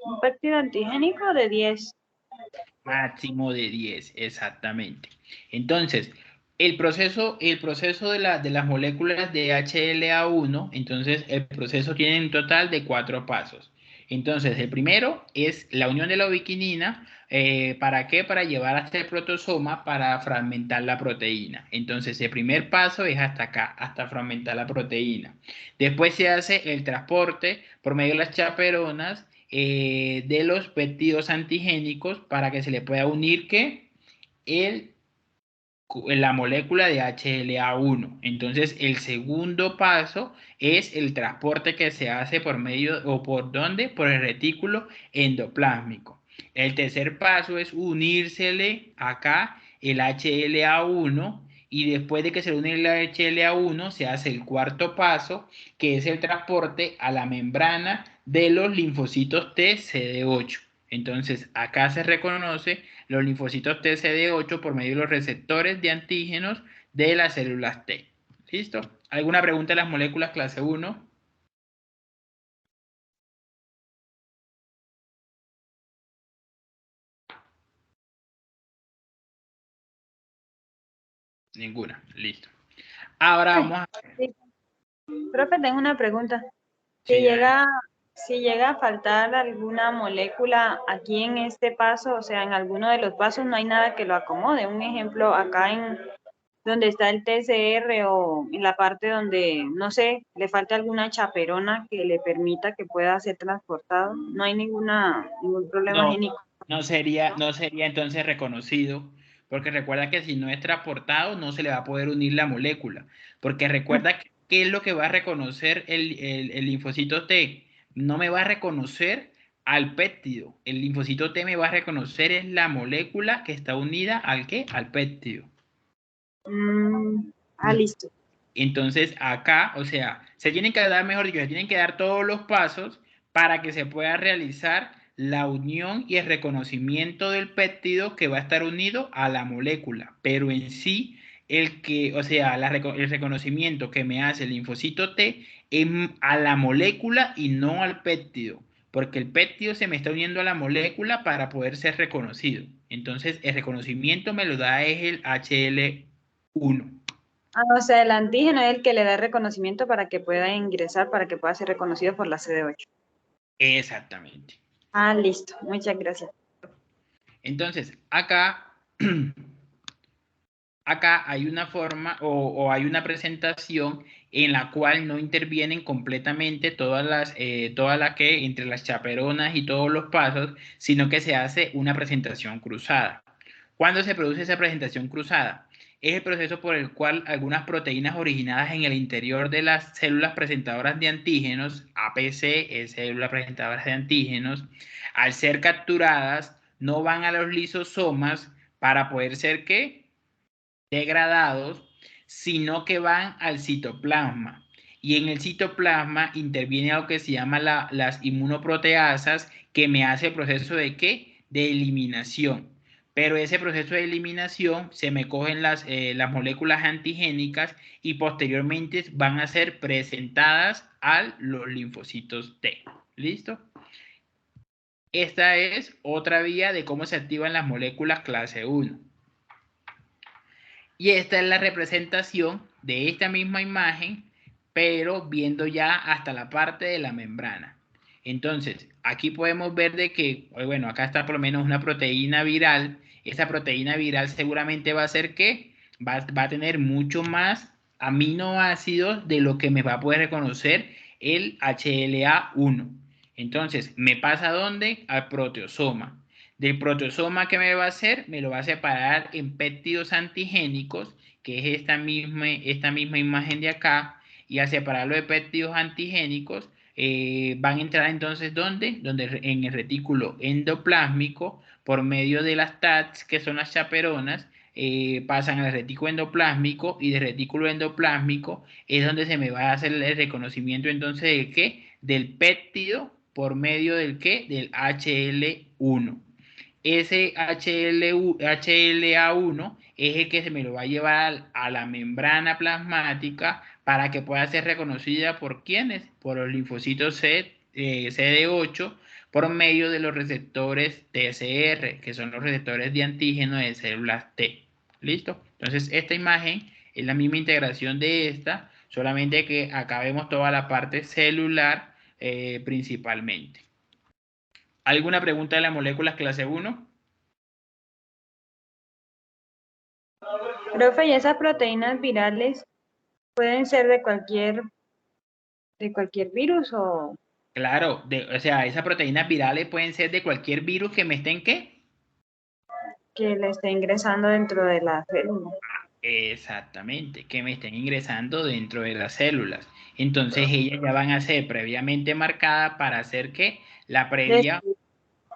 Un péptido antigénico de 10. Máximo de 10, exactamente. Entonces, el proceso de las moléculas de HLA1, entonces el proceso tiene un total de 4 pasos. Entonces, el primero es la unión de la ubiquinina. ¿Para qué? Para llevar hasta el protosoma para fragmentar la proteína. Entonces, el primer paso es hasta acá, hasta fragmentar la proteína. Después se hace el transporte por medio de las chaperonas de los péptidos antigénicos para que se le pueda unir que la molécula de HLA1. Entonces, el segundo paso es el transporte que se hace por medio, ¿o por dónde? Por el retículo endoplásmico. El tercer paso es unírsele acá el HLA1 y después de que se une el HLA1 se hace el cuarto paso, que es el transporte a la membrana de los linfocitos T CD8. Entonces, acá se reconoce los linfocitos TCD8 por medio de los receptores de antígenos de las células T. ¿Listo? ¿Alguna pregunta de las moléculas clase 1? Ninguna. Listo. Ahora vamos a... Sí. Profe, tengo una pregunta. Sí, Si llega a faltar alguna molécula aquí en este paso, o sea, en alguno de los pasos, no hay nada que lo acomode. Un ejemplo, acá en donde está el TCR o en la parte donde, no sé, le falta alguna chaperona que le permita que pueda ser transportado. No hay ningún problema no, génico. no sería entonces reconocido, porque recuerda que si no es transportado no se le va a poder unir la molécula, porque recuerda que ¿qué es lo que va a reconocer el linfocito T? No me va a reconocer al péptido, el linfocito T me va a reconocer es la molécula que está unida ¿al qué? Al péptido. Listo. Entonces acá, o sea, se tienen que dar, mejor dicho, se tienen que dar todos los pasos para que se pueda realizar la unión y el reconocimiento del péptido que va a estar unido a la molécula, pero en sí o sea, el reconocimiento que me hace el linfocito T es a la molécula y no al péptido, porque el péptido se me está uniendo a la molécula para poder ser reconocido. Entonces, el reconocimiento me lo da es el HL1. O sea, el antígeno es el que le da reconocimiento para que pueda ingresar, para que pueda ser reconocido por la CD8. Exactamente. Listo. Muchas gracias. Entonces, acá, acá hay una forma o hay una presentación en la cual no intervienen completamente todas las que entre las chaperonas y todos los pasos, sino que se hace una presentación cruzada. ¿Cuándo se produce esa presentación cruzada? Es el proceso por el cual algunas proteínas originadas en el interior de las células presentadoras de antígenos, APC, células presentadoras de antígenos, al ser capturadas, no van a los lisosomas para poder ser ¿qué? Degradados, sino que van al citoplasma. Y en el citoplasma interviene algo que se llama las inmunoproteasas, que me hace el proceso de ¿qué? De eliminación. Pero ese proceso de eliminación se me cogen las moléculas antigénicas y posteriormente van a ser presentadas a los linfocitos T. ¿Listo? Esta es otra vía de cómo se activan las moléculas clase 1. Y esta es la representación de esta misma imagen, pero viendo ya hasta la parte de la membrana. Entonces, aquí podemos ver de que, bueno, acá está por lo menos una proteína viral. Esta proteína viral seguramente va a ser que va a tener mucho más aminoácidos de lo que me va a poder reconocer el HLA1. Entonces, ¿me pasa a dónde? Al proteosoma. Del proteosoma, ¿qué me va a hacer? Me lo va a separar en péptidos antigénicos que es esta misma imagen de acá, y al separarlo de péptidos antigénicos, van a entrar entonces, ¿dónde? En el retículo endoplásmico, por medio de las TATs, que son las chaperonas, pasan al retículo endoplásmico, y del retículo endoplásmico es donde se me va a hacer el reconocimiento entonces de ¿qué? Del péptido por medio del ¿qué? Del HL1. Ese HLA1 es el que se me lo va a llevar a la membrana plasmática para que pueda ser reconocida por ¿quiénes? Por los linfocitos CD8 por medio de los receptores TCR, que son los receptores de antígeno de células T. ¿Listo? Entonces, esta imagen es la misma integración de esta, solamente que acá vemos toda la parte celular principalmente. ¿Alguna pregunta de las moléculas clase 1? Profe, ¿y esas proteínas virales pueden ser de cualquier virus o Claro, o sea, esas proteínas virales pueden ser de cualquier virus que me estén, ¿qué? que le esté ingresando dentro de la célula? Exactamente, que me estén ingresando dentro de las células. Entonces ellas ya van a ser previamente marcadas para hacer ¿qué? La previa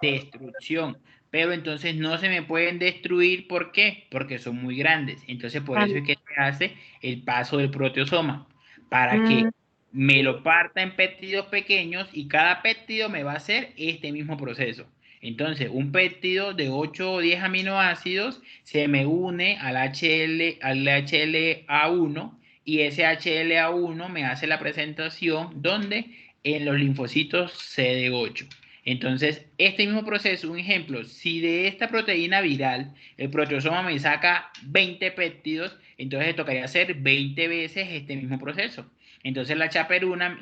destrucción. Pero entonces no se me pueden destruir, ¿por qué? Porque son muy grandes. Entonces por eso es que se hace el paso del proteosoma, para que me lo parta en péptidos pequeños, y cada péptido me va a hacer este mismo proceso. Entonces, un péptido de 8 o 10 aminoácidos se me une al HLA1, y ese HLA1 me hace la presentación, ¿dónde? En los linfocitos CD8. Entonces, este mismo proceso, un ejemplo, si de esta proteína viral el proteosoma me saca 20 péptidos, entonces le tocaría hacer 20 veces este mismo proceso. Entonces la chaperona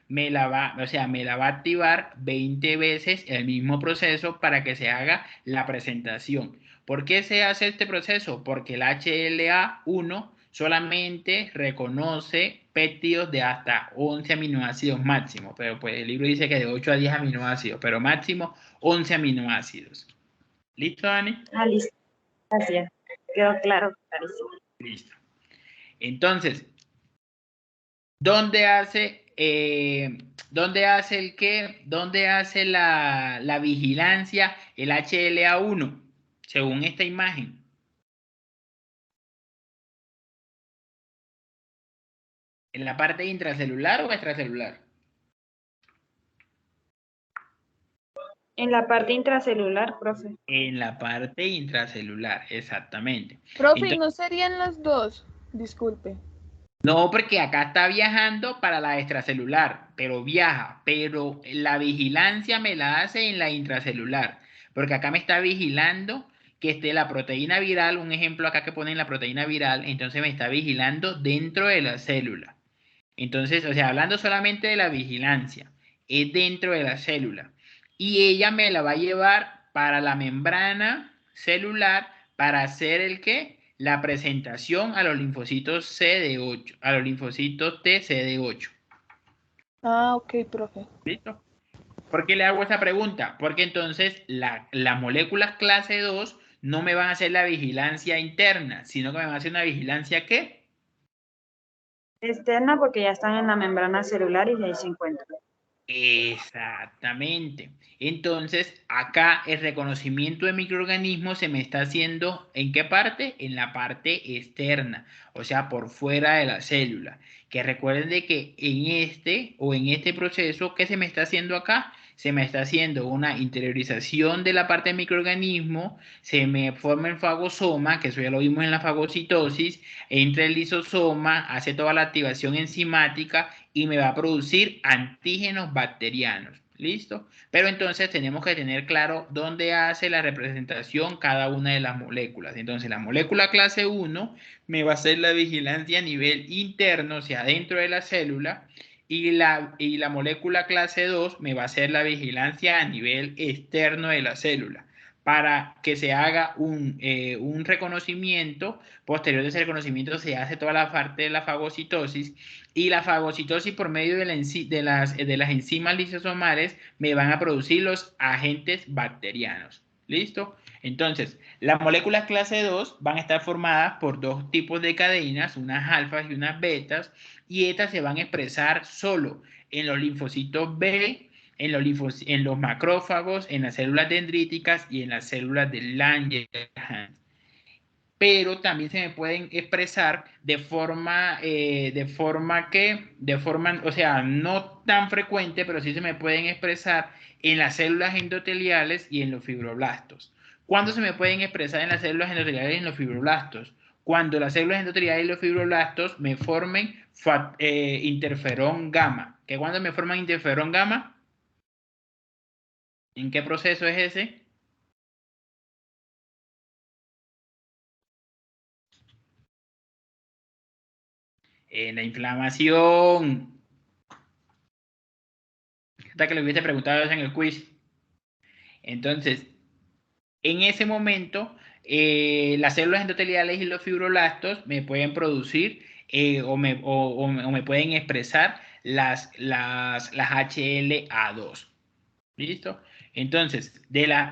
me la va a activar 20 veces el mismo proceso para que se haga la presentación. ¿Por qué se hace este proceso? Porque el HLA1 solamente reconoce péptidos de hasta 11 aminoácidos máximo, pero pues el libro dice que de 8 a 10 aminoácidos, pero máximo 11 aminoácidos. ¿Listo, Dani? Listo. Gracias. Quedó claro, clarísimo. Listo. Entonces, ¿dónde hace el qué? ¿Dónde hace la vigilancia el HLA1? Según esta imagen. ¿En la parte intracelular o extracelular? En la parte intracelular, profe. En la parte intracelular, exactamente. Profe, Entonces, ¿no serían las dos? Disculpe. no, porque acá está viajando para la extracelular, pero viaja, pero la vigilancia me la hace en la intracelular, porque acá me está vigilando que esté la proteína viral, un ejemplo acá que ponen la proteína viral, entonces me está vigilando dentro de la célula. Entonces, o sea, hablando solamente de la vigilancia, es dentro de la célula. Y ella me la va a llevar para la membrana celular para hacer el qué? La presentación a los linfocitos CD8, a los linfocitos TCD8. Ah, ok, profe. ¿Listo? ¿Por qué le hago esa pregunta? Porque entonces las moléculas clase 2 no me van a hacer la vigilancia interna, sino que me van a hacer una vigilancia ¿qué? Externa, porque ya están en la membrana celular y ahí se encuentran. Exactamente. Entonces, acá el reconocimiento de microorganismos se me está haciendo, ¿en qué parte? En la parte externa, o sea, por fuera de la célula. Que recuerden de que en este proceso, ¿qué se me está haciendo acá? Se me está haciendo una interiorización de la parte de microorganismo, se me forma el fagosoma, que eso ya lo vimos en la fagocitosis, entra el lisosoma, hace toda la activación enzimática y me va a producir antígenos bacterianos. ¿Listo? Pero entonces tenemos que tener claro dónde hace la representación cada una de las moléculas. Entonces la molécula clase 1 me va a hacer la vigilancia a nivel interno, o sea, dentro de la célula, y la molécula clase 2 me va a hacer la vigilancia a nivel externo de la célula, para que se haga un reconocimiento. Posterior de ese reconocimiento se hace toda la parte de la fagocitosis, y la fagocitosis por medio de las enzimas lisosomales me van a producir los agentes bacterianos. ¿Listo? Entonces, las moléculas clase 2 van a estar formadas por dos tipos de cadenas, unas alfas y unas betas, y estas se van a expresar solo en los linfocitos B, en los macrófagos, en las células dendríticas y en las células de Langerhans. Pero también se me pueden expresar o sea, no tan frecuente, pero sí se me pueden expresar en las células endoteliales y en los fibroblastos. ¿Cuándo se me pueden expresar en las células endoteliales y en los fibroblastos? Cuando las células endoteliales y los fibroblastos me formen interferón gamma. ¿Que cuando me forman interferón gamma? ¿En qué proceso es ese? En la inflamación. Hasta que le hubiese preguntado eso en el quiz. Entonces, en ese momento, las células endoteliales y los fibroblastos me pueden producir o me pueden expresar las HLA2. ¿Listo? Entonces,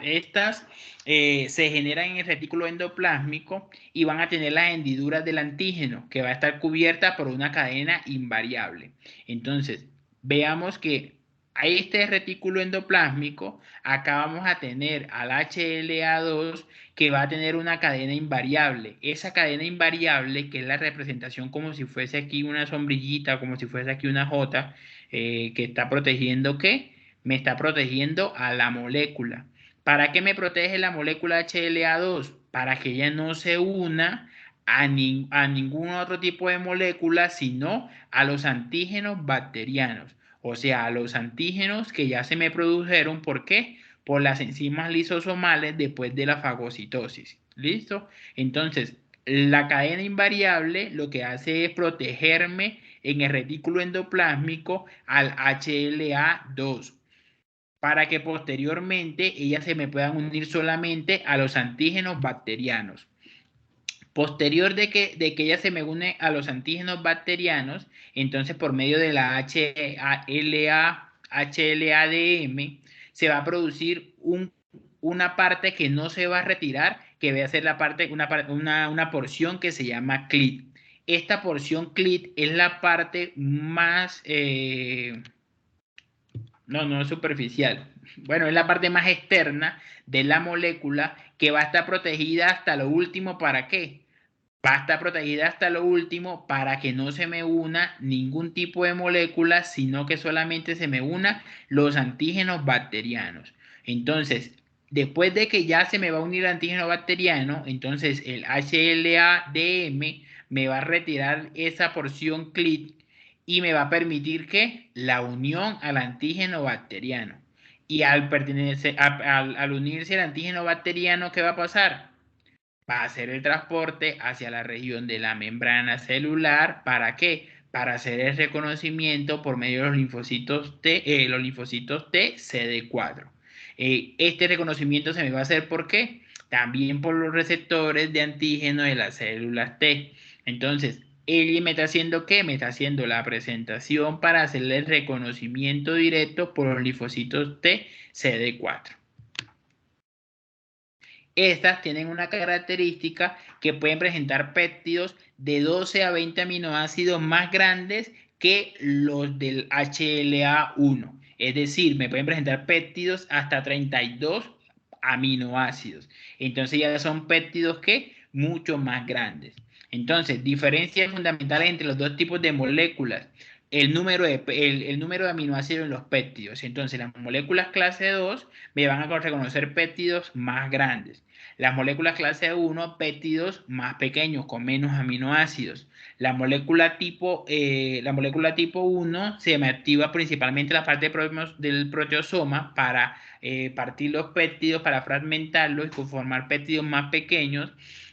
estas se generan en el retículo endoplásmico y van a tener las hendiduras del antígeno, que va a estar cubierta por una cadena invariable. Entonces, veamos que a este retículo endoplásmico, acá vamos a tener al HLA2 que va a tener una cadena invariable. Esa cadena invariable, que es la representación como si fuese aquí una sombrillita, como si fuese aquí una J, que está protegiendo ¿qué? Me está protegiendo a la molécula. ¿Para qué me protege la molécula HLA2? Para que ella no se una a ningún otro tipo de molécula, sino a los antígenos bacterianos. O sea, a los antígenos que ya se me produjeron. ¿Por qué? Por las enzimas lisosomales después de la fagocitosis. ¿Listo? Entonces, la cadena invariable lo que hace es protegerme en el retículo endoplásmico al HLA2 para que posteriormente ellas se me puedan unir solamente a los antígenos bacterianos. Posterior de que ella se me une a los antígenos bacterianos, entonces por medio de la HLA-DM se va a producir una parte que no se va a retirar, que va a ser una porción que se llama clit. Esta porción clit es la parte más... no es superficial. Bueno, es la parte más externa de la molécula que va a estar protegida hasta lo último. ¿Para qué? Va a estar protegida hasta lo último para que no se me una ningún tipo de molécula, sino que solamente se me una los antígenos bacterianos. Entonces, después de que ya se me va a unir el antígeno bacteriano, entonces el HLA-DM me va a retirar esa porción clit y me va a permitir que la unión al antígeno bacteriano. Y al unirse al antígeno bacteriano, ¿qué va a pasar? Va a hacer el transporte hacia la región de la membrana celular. ¿Para qué? Para hacer el reconocimiento por medio de los linfocitos T CD4. Este reconocimiento se me va a hacer ¿por qué? También por los receptores de antígeno de las células T. Entonces, él me está haciendo ¿qué? Me está haciendo la presentación para hacerle el reconocimiento directo por los linfocitos T CD4. Estas tienen una característica que pueden presentar péptidos de 12 a 20 aminoácidos más grandes que los del HLA1. Es decir, me pueden presentar péptidos hasta 32 aminoácidos. Entonces ya son péptidos que mucho más grandes. Entonces, diferencias fundamentales entre los dos tipos de moléculas. El número de aminoácidos en los péptidos. Entonces, las moléculas clase 2 me van a reconocer péptidos más grandes. Las moléculas clase 1, péptidos más pequeños, con menos aminoácidos. La molécula tipo 1 se me activa principalmente la parte del proteosoma para partir los péptidos, para fragmentarlos y conformar péptidos más pequeños.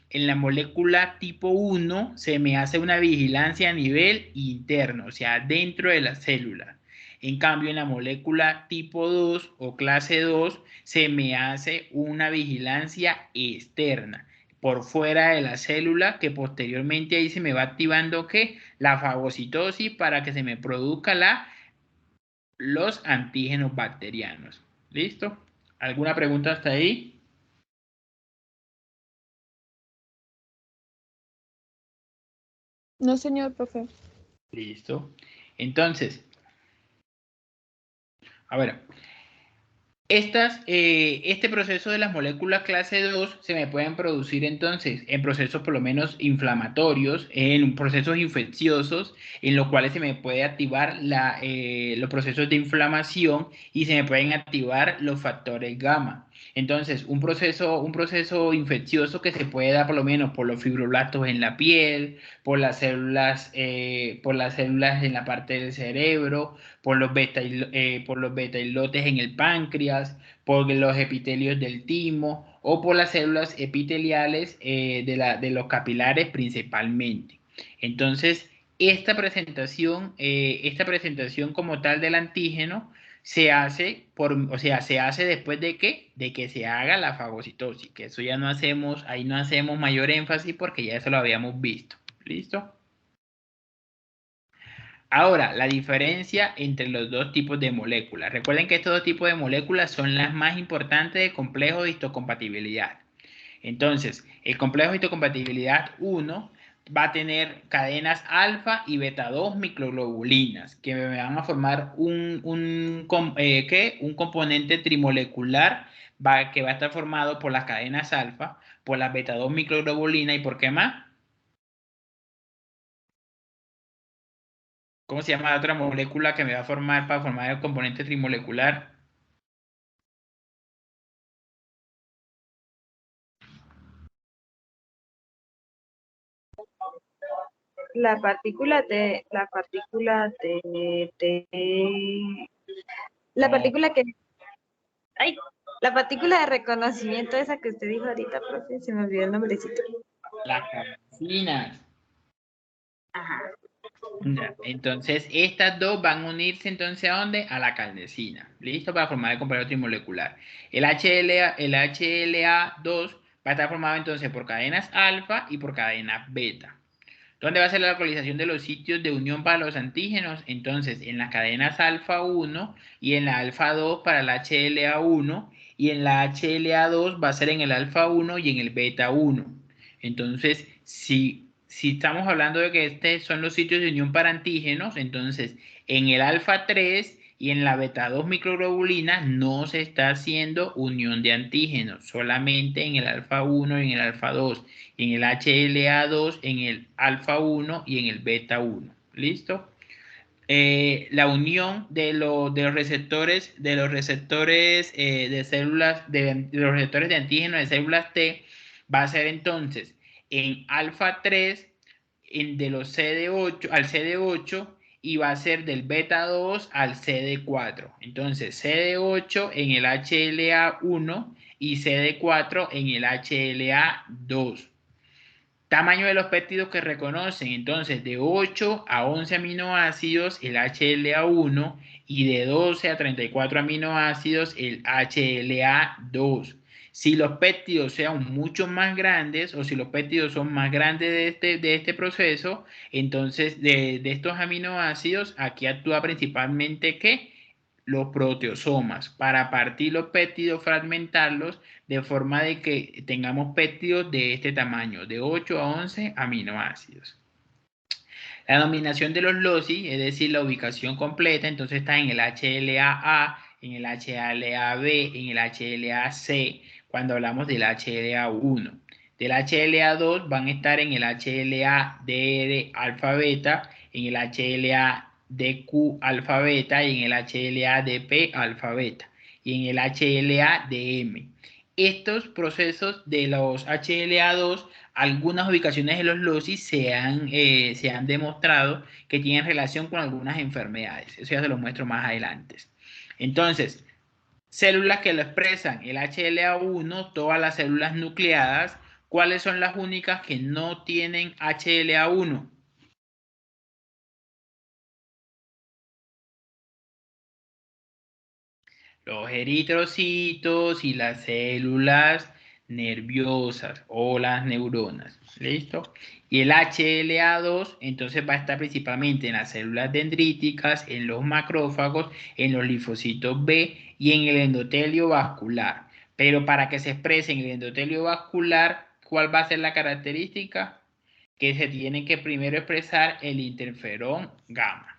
En la molécula tipo 1 se me hace una vigilancia a nivel interno, o sea, dentro de la célula. En cambio, en la molécula tipo 2 o clase 2 se me hace una vigilancia externa, por fuera de la célula, que posteriormente ahí se me va activando ¿qué? La fagocitosis para que se me produzca los antígenos bacterianos. ¿Listo? ¿Alguna pregunta hasta ahí? No, señor, profe. Listo. Entonces, a ver, este proceso de las moléculas clase 2 se me pueden producir entonces en procesos por lo menos inflamatorios, en procesos infecciosos, en los cuales se me puede activar los procesos de inflamación y se me pueden activar los factores gamma. Entonces, un proceso infeccioso que se puede dar por lo menos por los fibroblastos en la piel, por las células en la parte del cerebro, por los beta islotes en el páncreas, por los epitelios del timo o por las células epiteliales de los capilares principalmente. Entonces, esta presentación como tal del antígeno se hace se hace después de que se haga la fagocitosis, que eso ya no hacemos, ahí no hacemos mayor énfasis porque ya eso lo habíamos visto. ¿Listo? Ahora, la diferencia entre los dos tipos de moléculas. Recuerden que estos dos tipos de moléculas son las más importantes del complejo de histocompatibilidad. Entonces, el complejo de histocompatibilidad 1 va a tener cadenas alfa y beta 2 microglobulinas que me van a formar un componente trimolecular que va a estar formado por las cadenas alfa, por las beta 2 microglobulinas y por qué más. ¿Cómo se llama la otra molécula que me va a formar para formar el componente trimolecular? La partícula de, la No, partícula que, ay, la partícula de reconocimiento esa que usted dijo ahorita, profe, se me olvidó el nombrecito. las cadencinas. Ajá. Ya, entonces, estas dos van a unirse entonces ¿a dónde? A la calcina. ¿Listo? Para formar el complejo trimolecular. El HLA2 va a estar formado entonces por cadenas alfa y por cadenas beta. ¿Dónde va a ser la localización de los sitios de unión para los antígenos? Entonces, en las cadenas alfa 1 y en la alfa 2 para el HLA1 y en la HLA2 va a ser en el alfa 1 y en el beta 1. Entonces, si estamos hablando de que estos son los sitios de unión para antígenos, entonces en el alfa 3 y en la beta 2 microglobulina no se está haciendo unión de antígenos, solamente en el alfa 1 y en el alfa 2, en el HLA2, en el alfa 1 y en el beta 1. ¿Listo? La unión de los receptores de células de los receptores de antígeno de células T va a ser entonces en alfa 3 de los CD8 al CD8 y va a ser del beta 2 al CD4. Entonces CD8 en el HLA1 y CD4 en el HLA2. Tamaño de los péptidos que reconocen, entonces de 8 a 11 aminoácidos el HLA1 y de 12 a 34 aminoácidos el HLA2. Si los péptidos sean mucho más grandes o si los péptidos son más grandes de este proceso, entonces de estos aminoácidos aquí actúa principalmente ¿qué? Los proteosomas para partir los péptidos, fragmentarlos de forma de que tengamos péptidos de este tamaño, de 8 a 11 aminoácidos. La dominación de los loci, es decir, la ubicación completa, entonces está en el HLA-A, en el HLA-B, en el HLA-C, cuando hablamos del HLA-1. Del HLA-2 van a estar en el HLA-DR alfa-beta, en el HLA-DQ alfa-beta y en el HLA-DP alfa-beta y en el HLA-DM. Estos procesos de los HLA2, algunas ubicaciones de los loci se han demostrado que tienen relación con algunas enfermedades. Eso ya se lo muestro más adelante. Entonces, células que lo expresan, el HLA1, todas las células nucleadas. ¿Cuáles son las únicas que no tienen HLA1? Los eritrocitos y las células nerviosas o las neuronas. ¿Listo? Y el HLA2 entonces va a estar principalmente en las células dendríticas, en los macrófagos, en los linfocitos B y en el endotelio vascular. Pero para que se exprese en el endotelio vascular, ¿cuál va a ser la característica? que se tiene que primero expresar el interferón gamma.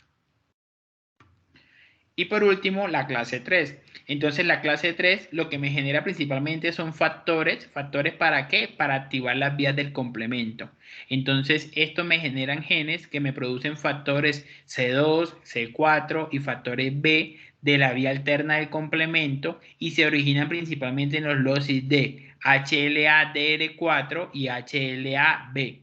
Y por último, la clase 3. Entonces, la clase 3 lo que me genera principalmente son factores. ¿Factores para qué? Para activar las vías del complemento. Entonces, esto me generan genes que me producen factores C2, C4 y factores B de la vía alterna del complemento y se originan principalmente en los locis de HLA-DR4 y HLA-B.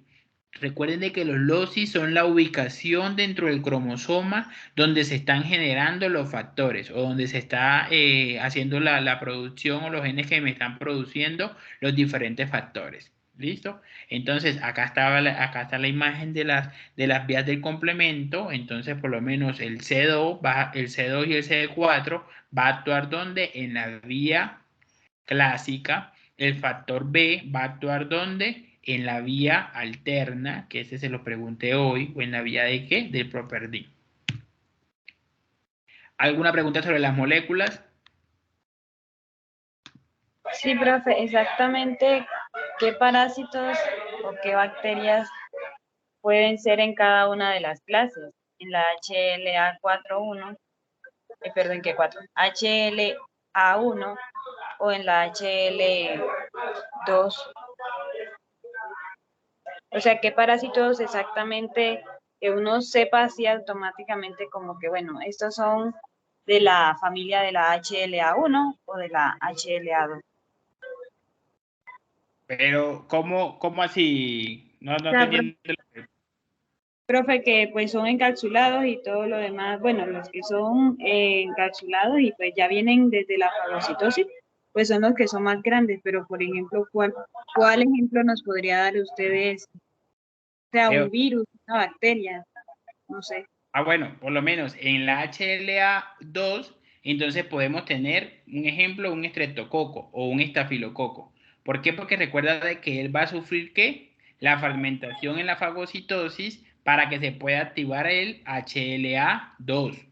Recuerden de que los locis son la ubicación dentro del cromosoma donde se están generando los factores o donde se está haciendo la producción o los genes que me están produciendo los diferentes factores. ¿Listo? Entonces, acá está la imagen de las vías del complemento. Entonces, por lo menos el C2 y el CD4 va a actuar ¿dónde? En la vía clásica. El factor B va a actuar ¿dónde? En la vía alterna, que ese se lo pregunté hoy, o en la vía de ¿qué? Del Properdin. ¿Alguna pregunta sobre las moléculas? Sí, profe, exactamente qué parásitos o qué bacterias pueden ser en cada una de las clases. En la HLA41, perdón, ¿qué 4? HLA1 o en la HL2. O sea, qué parásitos exactamente que uno sepa así automáticamente como que, bueno, estos son de la familia de la HLA1 o de la HLA2. Pero, ¿cómo así? No O te sea, entiendo. profe, que pues son encapsulados y todo lo demás, bueno, los que son encapsulados y pues ya vienen desde la fagocitosis, pues son los que son más grandes, pero por ejemplo, ¿cuál ejemplo nos podría dar ustedes? O sea, un virus, una bacteria, no sé. Bueno, por lo menos en la HLA2, entonces podemos tener un ejemplo, un estreptococo o un estafilococo. ¿Por qué? Porque recuerda de que él va a sufrir ¿qué? La fragmentación en la fagocitosis para que se pueda activar el HLA2.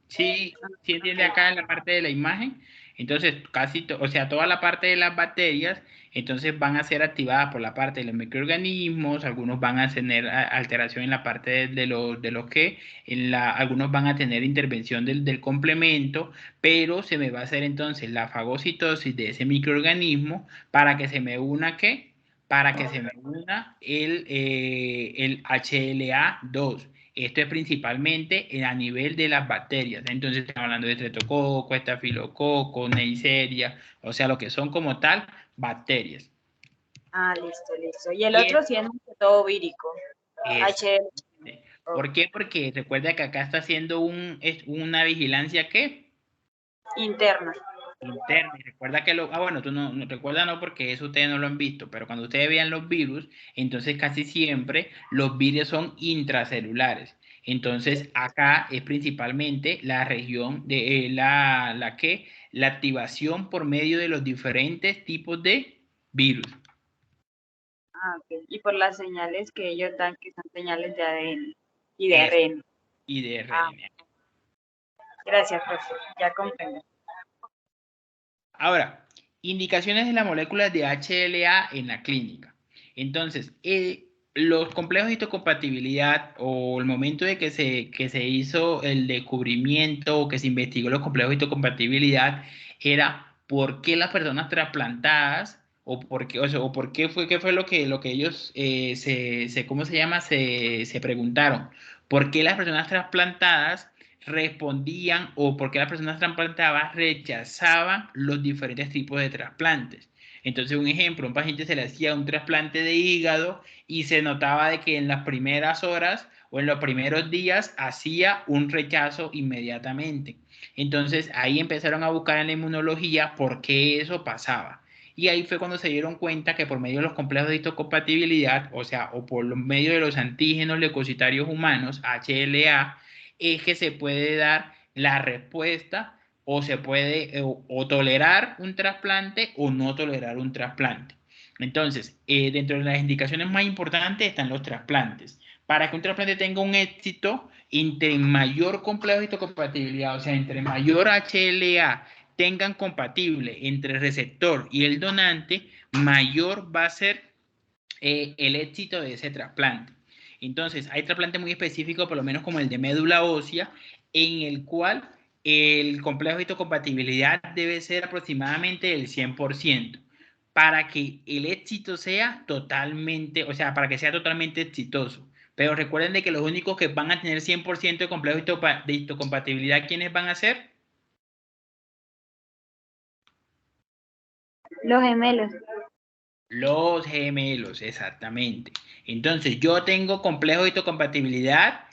¿Sí, sí entiende acá en la parte de la imagen? Entonces, o sea, toda la parte de las bacterias, entonces van a ser activadas por la parte de los microorganismos, algunos van a tener alteración en la parte de los que, algunos van a tener intervención del complemento, pero se me va a hacer entonces la fagocitosis de ese microorganismo para que se me una ¿qué? Para que se me una el HLA2. Esto es principalmente a nivel de las bacterias. Entonces estamos hablando de estreptococo, estafilococo, neisseria, o sea, lo que son como tal bacterias. Ah, listo. Y el otro sí es todo vírico. HL. ¿Por qué? Porque recuerda que acá está haciendo una vigilancia ¿qué? Interna. Interna. Y recuerda que bueno, tú no recuerda no porque eso ustedes no lo han visto, pero cuando ustedes vean los virus, entonces casi siempre los virus son intracelulares. Entonces acá es principalmente la región de la activación por medio de los diferentes tipos de virus. Ah, ok. Y por las señales que ellos dan, que son señales de ADN y de ARN. Y de RNA. Ah. Gracias, profe. Ya comprendo. Ahora, indicaciones de las moléculas de HLA en la clínica. Entonces, los complejos de histocompatibilidad o el momento de que se hizo el descubrimiento o que se investigó los complejos de histocompatibilidad era por qué las personas trasplantadas o por qué fue lo que ellos ¿cómo se llama? Se preguntaron. ¿Por qué las personas trasplantadas respondían o por qué las personas trasplantadas rechazaban los diferentes tipos de trasplantes? Entonces, un ejemplo, un paciente se le hacía un trasplante de hígado y se notaba de que en las primeras horas o en los primeros días hacía un rechazo inmediatamente. Entonces, ahí empezaron a buscar en la inmunología por qué eso pasaba. Y ahí fue cuando se dieron cuenta que por medio de los complejos de histocompatibilidad, o sea, o por medio de los antígenos leucocitarios humanos, HLA, es que se puede dar la respuesta o se puede o tolerar un trasplante o no tolerar un trasplante. Entonces, dentro de las indicaciones más importantes están los trasplantes. Para que un trasplante tenga un éxito, entre mayor complejo de histocompatibilidad, o sea, entre mayor HLA tengan compatible entre el receptor y el donante, mayor va a ser el éxito de ese trasplante. Entonces, hay trasplantes muy específicos, por lo menos como el de médula ósea, en el cual el complejo de histocompatibilidad debe ser aproximadamente del 100% para que el éxito sea totalmente, o sea, para que sea totalmente exitoso. Pero recuerden de que los únicos que van a tener 100% de complejo de histocompatibilidad, ¿quiénes van a ser? Los gemelos. Los gemelos, exactamente. Entonces, yo tengo complejo de histocompatibilidad,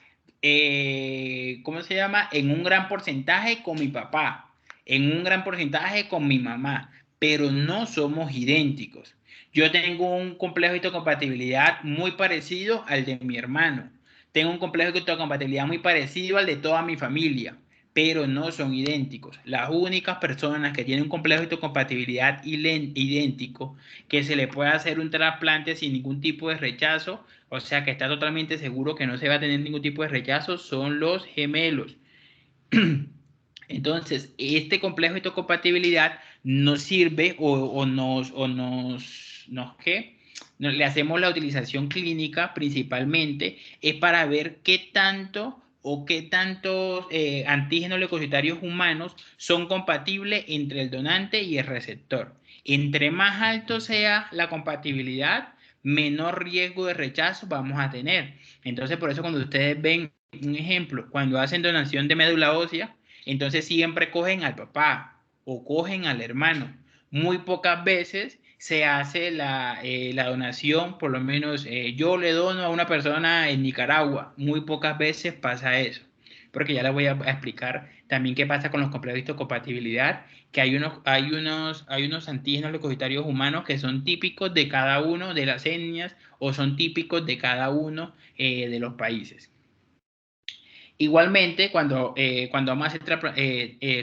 ¿cómo se llama? En un gran porcentaje con mi papá, en un gran porcentaje con mi mamá, pero no somos idénticos. Yo tengo un complejo de histocompatibilidad muy parecido al de mi hermano. Tengo un complejo de histocompatibilidad muy parecido al de toda mi familia, pero no son idénticos. Las únicas personas que tienen un complejo de histocompatibilidad idéntico, que se le puede hacer un trasplante sin ningún tipo de rechazo, o sea que está totalmente seguro que no se va a tener ningún tipo de rechazo, son los gemelos. Entonces, este complejo de histocompatibilidad nos sirve ¿qué? Le hacemos la utilización clínica principalmente, es para ver qué tanto o qué tantos antígenos leucocitarios humanos son compatibles entre el donante y el receptor. Entre más alto sea la compatibilidad, menor riesgo de rechazo vamos a tener. Entonces, por eso cuando ustedes ven un ejemplo, cuando hacen donación de médula ósea, entonces siempre cogen al papá o cogen al hermano. Muy pocas veces se hace la donación, por lo menos yo le dono a una persona en Nicaragua. Muy pocas veces pasa eso. Porque ya les voy a explicar también qué pasa con los complejos de histocompatibilidad, que hay unos antígenos leucocitarios humanos que son típicos de cada uno de las etnias o son típicos de cada uno de los países. Igualmente, cuando vamos a hacer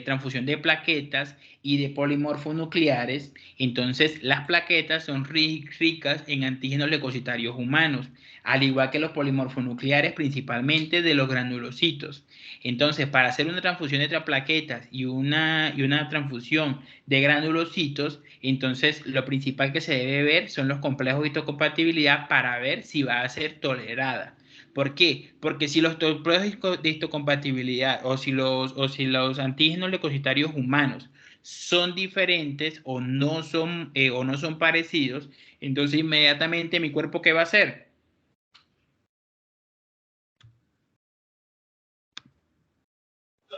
transfusión de plaquetas y de polimorfonucleares, entonces las plaquetas son ricas en antígenos leucocitarios humanos, al igual que los polimorfonucleares, principalmente de los granulocitos. Entonces, para hacer una transfusión de plaquetas y una transfusión de granulocitos, entonces lo principal que se debe ver son los complejos de histocompatibilidad para ver si va a ser tolerada. ¿Por qué? Porque si los complejos de histocompatibilidad o si los antígenos leucocitarios humanos son diferentes o no son parecidos, entonces inmediatamente mi cuerpo, ¿qué va a hacer?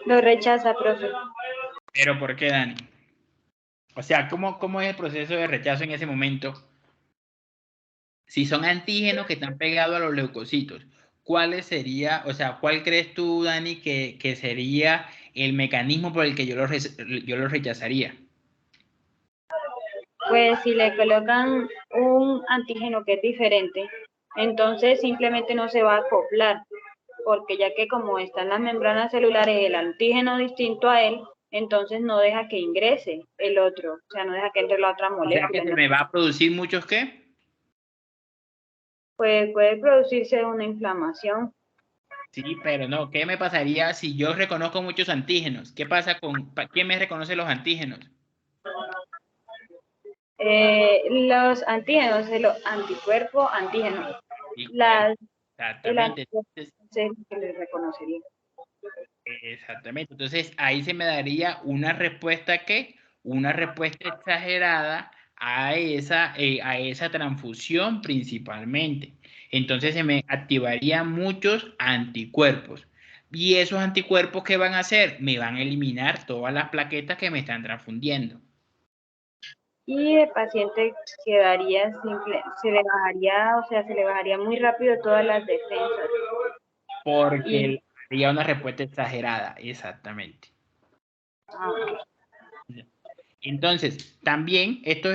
Lo rechaza, profe. ¿Pero por qué, Dani? O sea, ¿cómo es el proceso de rechazo en ese momento? Si son antígenos que están pegados a los leucocitos, ¿cuál crees tú, Dani, que sería el mecanismo por el que yo lo rechazaría? Pues si le colocan un antígeno que es diferente, entonces simplemente no se va a acoplar, porque ya que como están las membranas celulares el antígeno distinto a él, entonces no deja que ingrese el otro, o sea, no deja que entre la otra O sea molécula. que se me va a producir muchos ¿qué? Pues puede producirse una inflamación. Sí, pero no, ¿qué me pasaría si yo reconozco muchos antígenos? ¿Qué pasa quién me reconoce los antígenos? Los antígenos, los anticuerpos antígenos, Sí, el exactamente. anticuerpo es el que les reconocería. Exactamente. Entonces ahí se me daría una respuesta una respuesta exagerada a esa transfusión principalmente. Entonces se me activarían muchos anticuerpos. ¿Y esos anticuerpos qué van a hacer? Me van a eliminar todas las plaquetas que me están transfundiendo. Y el paciente quedaría se le bajaría, o sea, se le bajaría muy rápido todas las defensas. Porque haría una respuesta exagerada, exactamente. Entonces, también estos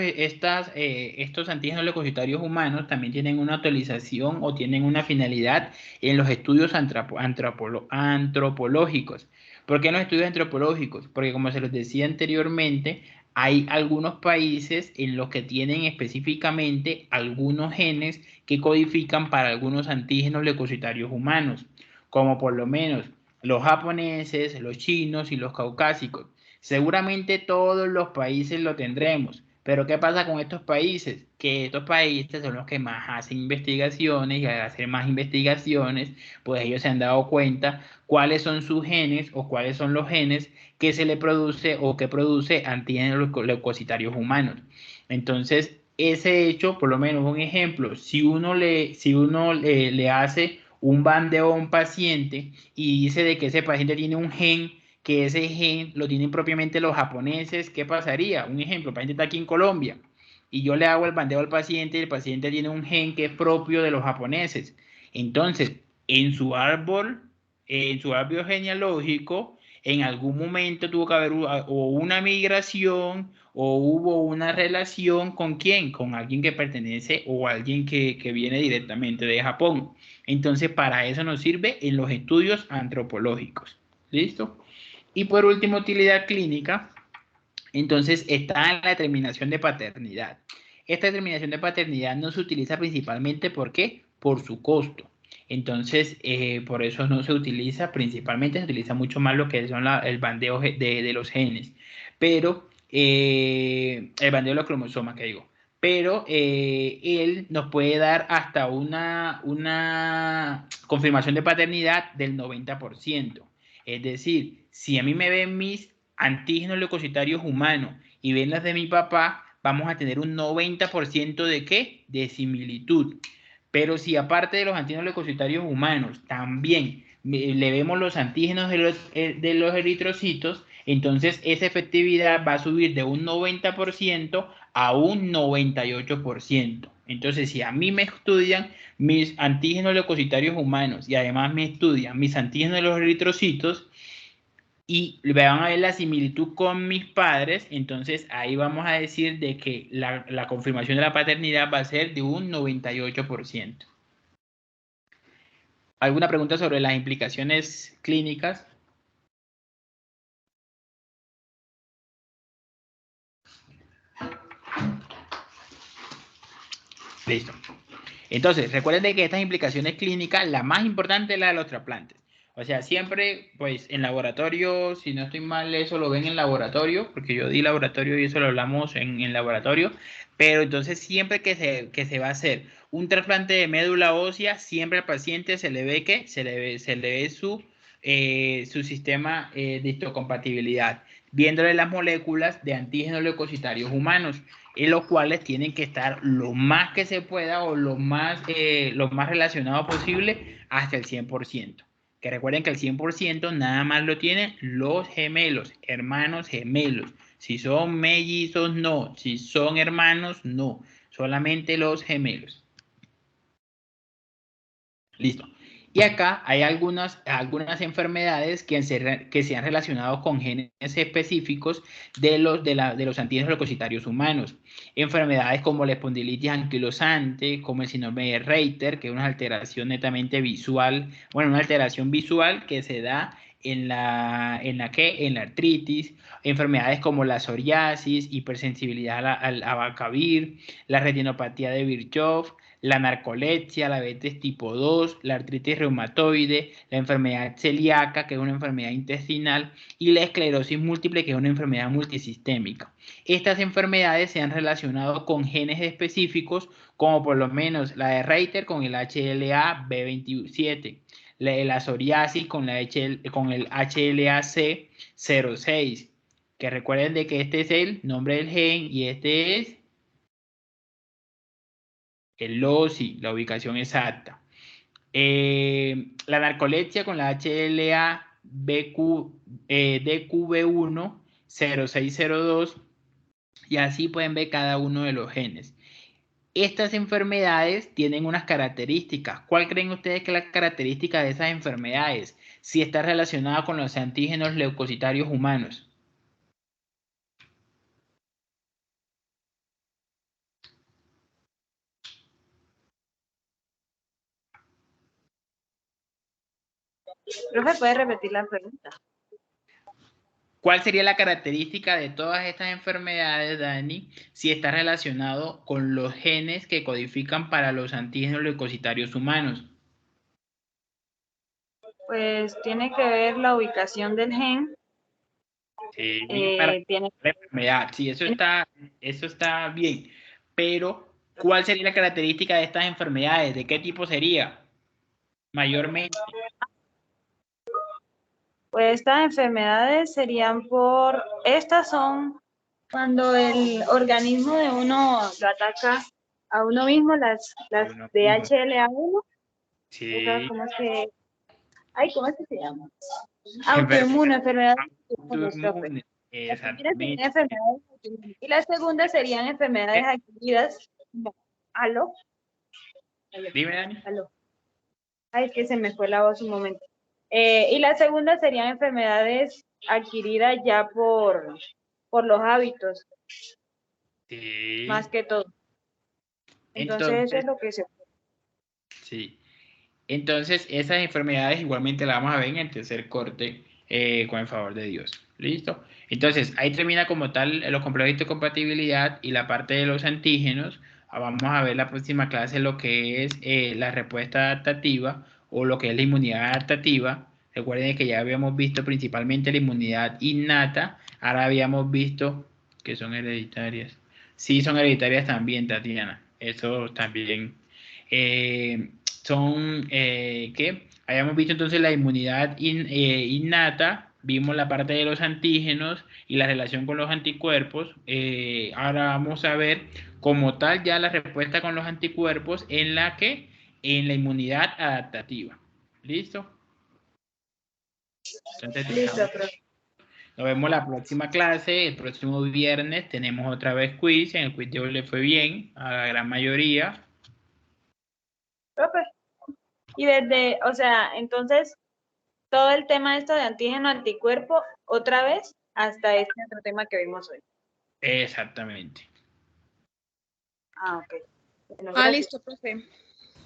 antígenos leucocitarios humanos también tienen una utilización o tienen una finalidad en los estudios antropológicos. ¿Por qué en los estudios antropológicos? Porque como se los decía anteriormente, hay algunos países en los que tienen específicamente algunos genes que codifican para algunos antígenos leucocitarios humanos, como por lo menos los japoneses, los chinos y los caucásicos. Seguramente todos los países lo tendremos, Pero ¿qué pasa con estos países? Que estos países son los que más hacen investigaciones y al hacer más investigaciones, pues ellos se han dado cuenta cuáles son sus genes o cuáles son los genes que se le produce o que produce antígenos leucocitarios humanos. Entonces, ese hecho, por lo menos un ejemplo, si uno le hace un bandeo a un paciente y dice de que ese paciente tiene un gen, que ese gen lo tienen propiamente los japoneses, ¿qué pasaría? Un ejemplo, el paciente está aquí en Colombia y yo le hago el bandeo al paciente y el paciente tiene un gen que es propio de los japoneses. Entonces, en su árbol genealógico, en algún momento tuvo que haber o una migración o hubo una relación con quién, con alguien que pertenece o alguien que viene directamente de Japón. Entonces, para eso nos sirve en los estudios antropológicos. ¿Listo? Y por último, utilidad clínica. Entonces, está la determinación de paternidad. Esta determinación de paternidad no se utiliza principalmente, ¿por qué? Por su costo. Entonces, por eso no se utiliza, principalmente se utiliza mucho más lo que son el bandeo de los genes, pero el bandeo de los cromosomas, que digo. Pero él nos puede dar hasta una confirmación de paternidad del 90%. Es decir, si a mí me ven mis antígenos leucocitarios humanos y ven las de mi papá, vamos a tener un 90% de ¿qué? De similitud. Pero si aparte de los antígenos leucocitarios humanos también le vemos los antígenos de los eritrocitos, entonces esa efectividad va a subir de un 90% a un 98%. Entonces, si a mí me estudian mis antígenos leucocitarios humanos y además me estudian mis antígenos de los eritrocitos, y van a ver la similitud con mis padres, entonces ahí vamos a decir de que la confirmación de la paternidad va a ser de un 98%. ¿Alguna pregunta sobre las implicaciones clínicas? Listo. Entonces, recuerden de que estas implicaciones clínicas, la más importante es la de los trasplantes. O sea, siempre, pues, en laboratorio, si no estoy mal, eso lo ven en laboratorio, porque yo di laboratorio y eso lo hablamos en laboratorio, pero entonces siempre que se va a hacer un trasplante de médula ósea, siempre al paciente se le ve que se le ve su sistema de histocompatibilidad, viéndole las moléculas de antígenos leucocitarios humanos, en los cuales tienen que estar lo más que se pueda o lo más relacionado posible hasta el 100%. Que recuerden que el 100% nada más lo tienen los gemelos, hermanos gemelos. Si son mellizos, no. Si son hermanos, no. Solamente los gemelos. Listo. Y acá hay algunas enfermedades que se han relacionado con genes específicos de los antígenos leucocitarios humanos. Enfermedades como la espondilitis anquilosante, como el síndrome de Reiter, que es una alteración netamente visual, bueno, una alteración visual que se da en la artritis, enfermedades como la psoriasis, hipersensibilidad al abacavir, la retinopatía de Virchow, la narcolepsia, la diabetes tipo 2, la artritis reumatoide, la enfermedad celíaca, que es una enfermedad intestinal, y la esclerosis múltiple, que es una enfermedad multisistémica. Estas enfermedades se han relacionado con genes específicos, como por lo menos la de Reiter con el HLA-B27, la psoriasis con el HLA-C06, que recuerden de que este es el nombre del gen y este es el LOCI, la ubicación exacta. La narcolepsia con la HLA-DQB1 0602, y así pueden ver cada uno de los genes. Estas enfermedades tienen unas características. ¿Cuál creen ustedes que es la característica de esas enfermedades? Si está relacionada con los antígenos leucocitarios humanos. Profe, ¿puede repetir la pregunta? ¿Cuál sería la característica de todas estas enfermedades, Dani, si está relacionado con los genes que codifican para los antígenos leucocitarios humanos? Pues tiene que ver la ubicación del gen Sí, para tiene la enfermedad. Sí, eso está bien. Pero, ¿cuál sería la característica de estas enfermedades? ¿De qué tipo sería? Mayormente. Pues estas enfermedades serían estas son cuando el organismo de uno lo ataca a uno mismo, las Uno mismo. DHLA1, Sí. ¿cómo es que? ¿Cómo es que se llama? Autoinmune, enfermedades autoinmunes, profe. Autoinmune. Las primeras serían Exactamente. enfermedades autoinmunes y las segundas serían enfermedades adquiridas. ¿Aló? Dime, Dani. ¿Aló? Es que se me fue la voz un momento. Y la segunda serían enfermedades adquiridas ya por los hábitos, Sí. más que todo. Entonces, eso es lo que se... Sí. Entonces, esas enfermedades igualmente las vamos a ver en el tercer corte, con el favor de Dios. ¿Listo? Entonces, ahí termina como tal los complejos de histocompatibilidad y la parte de los antígenos. Vamos a ver la próxima clase lo que es la respuesta adaptativa o lo que es la inmunidad adaptativa. Recuerden que ya habíamos visto principalmente la inmunidad innata, ahora habíamos visto que son hereditarias. Sí, son hereditarias también, Tatiana. Eso también. Son, ¿qué? Habíamos visto entonces la inmunidad innata, vimos la parte de los antígenos y la relación con los anticuerpos. Ahora vamos a ver como tal ya la respuesta con los anticuerpos en la inmunidad adaptativa. ¿Listo? Entonces, Listo, profe. nos vemos la próxima clase. El próximo viernes tenemos otra vez quiz. En el quiz de hoy le fue bien a la gran mayoría. Profe. Y entonces, todo el tema esto de antígeno, anticuerpo, otra vez, hasta este otro tema que vimos hoy. Exactamente. Ok. Bueno, gracias. Listo, profe.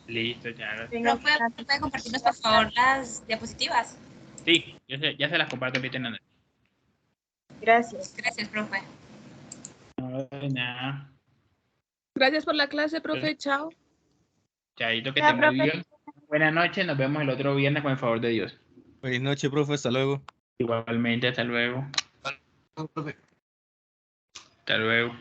Listo, ya. Profe, ¿puede compartirnos por favor las diapositivas? Sí, ya se las comparto ahorita en la noche. Gracias. Gracias, profe. No, de nada. Gracias por la clase, profe. Chao. Chaito, que Ya, esté muy profe. bien. Buenas noches, nos vemos el otro viernes con el favor de Dios. Feliz noche, profe. Hasta luego. Igualmente, hasta luego. Hasta luego.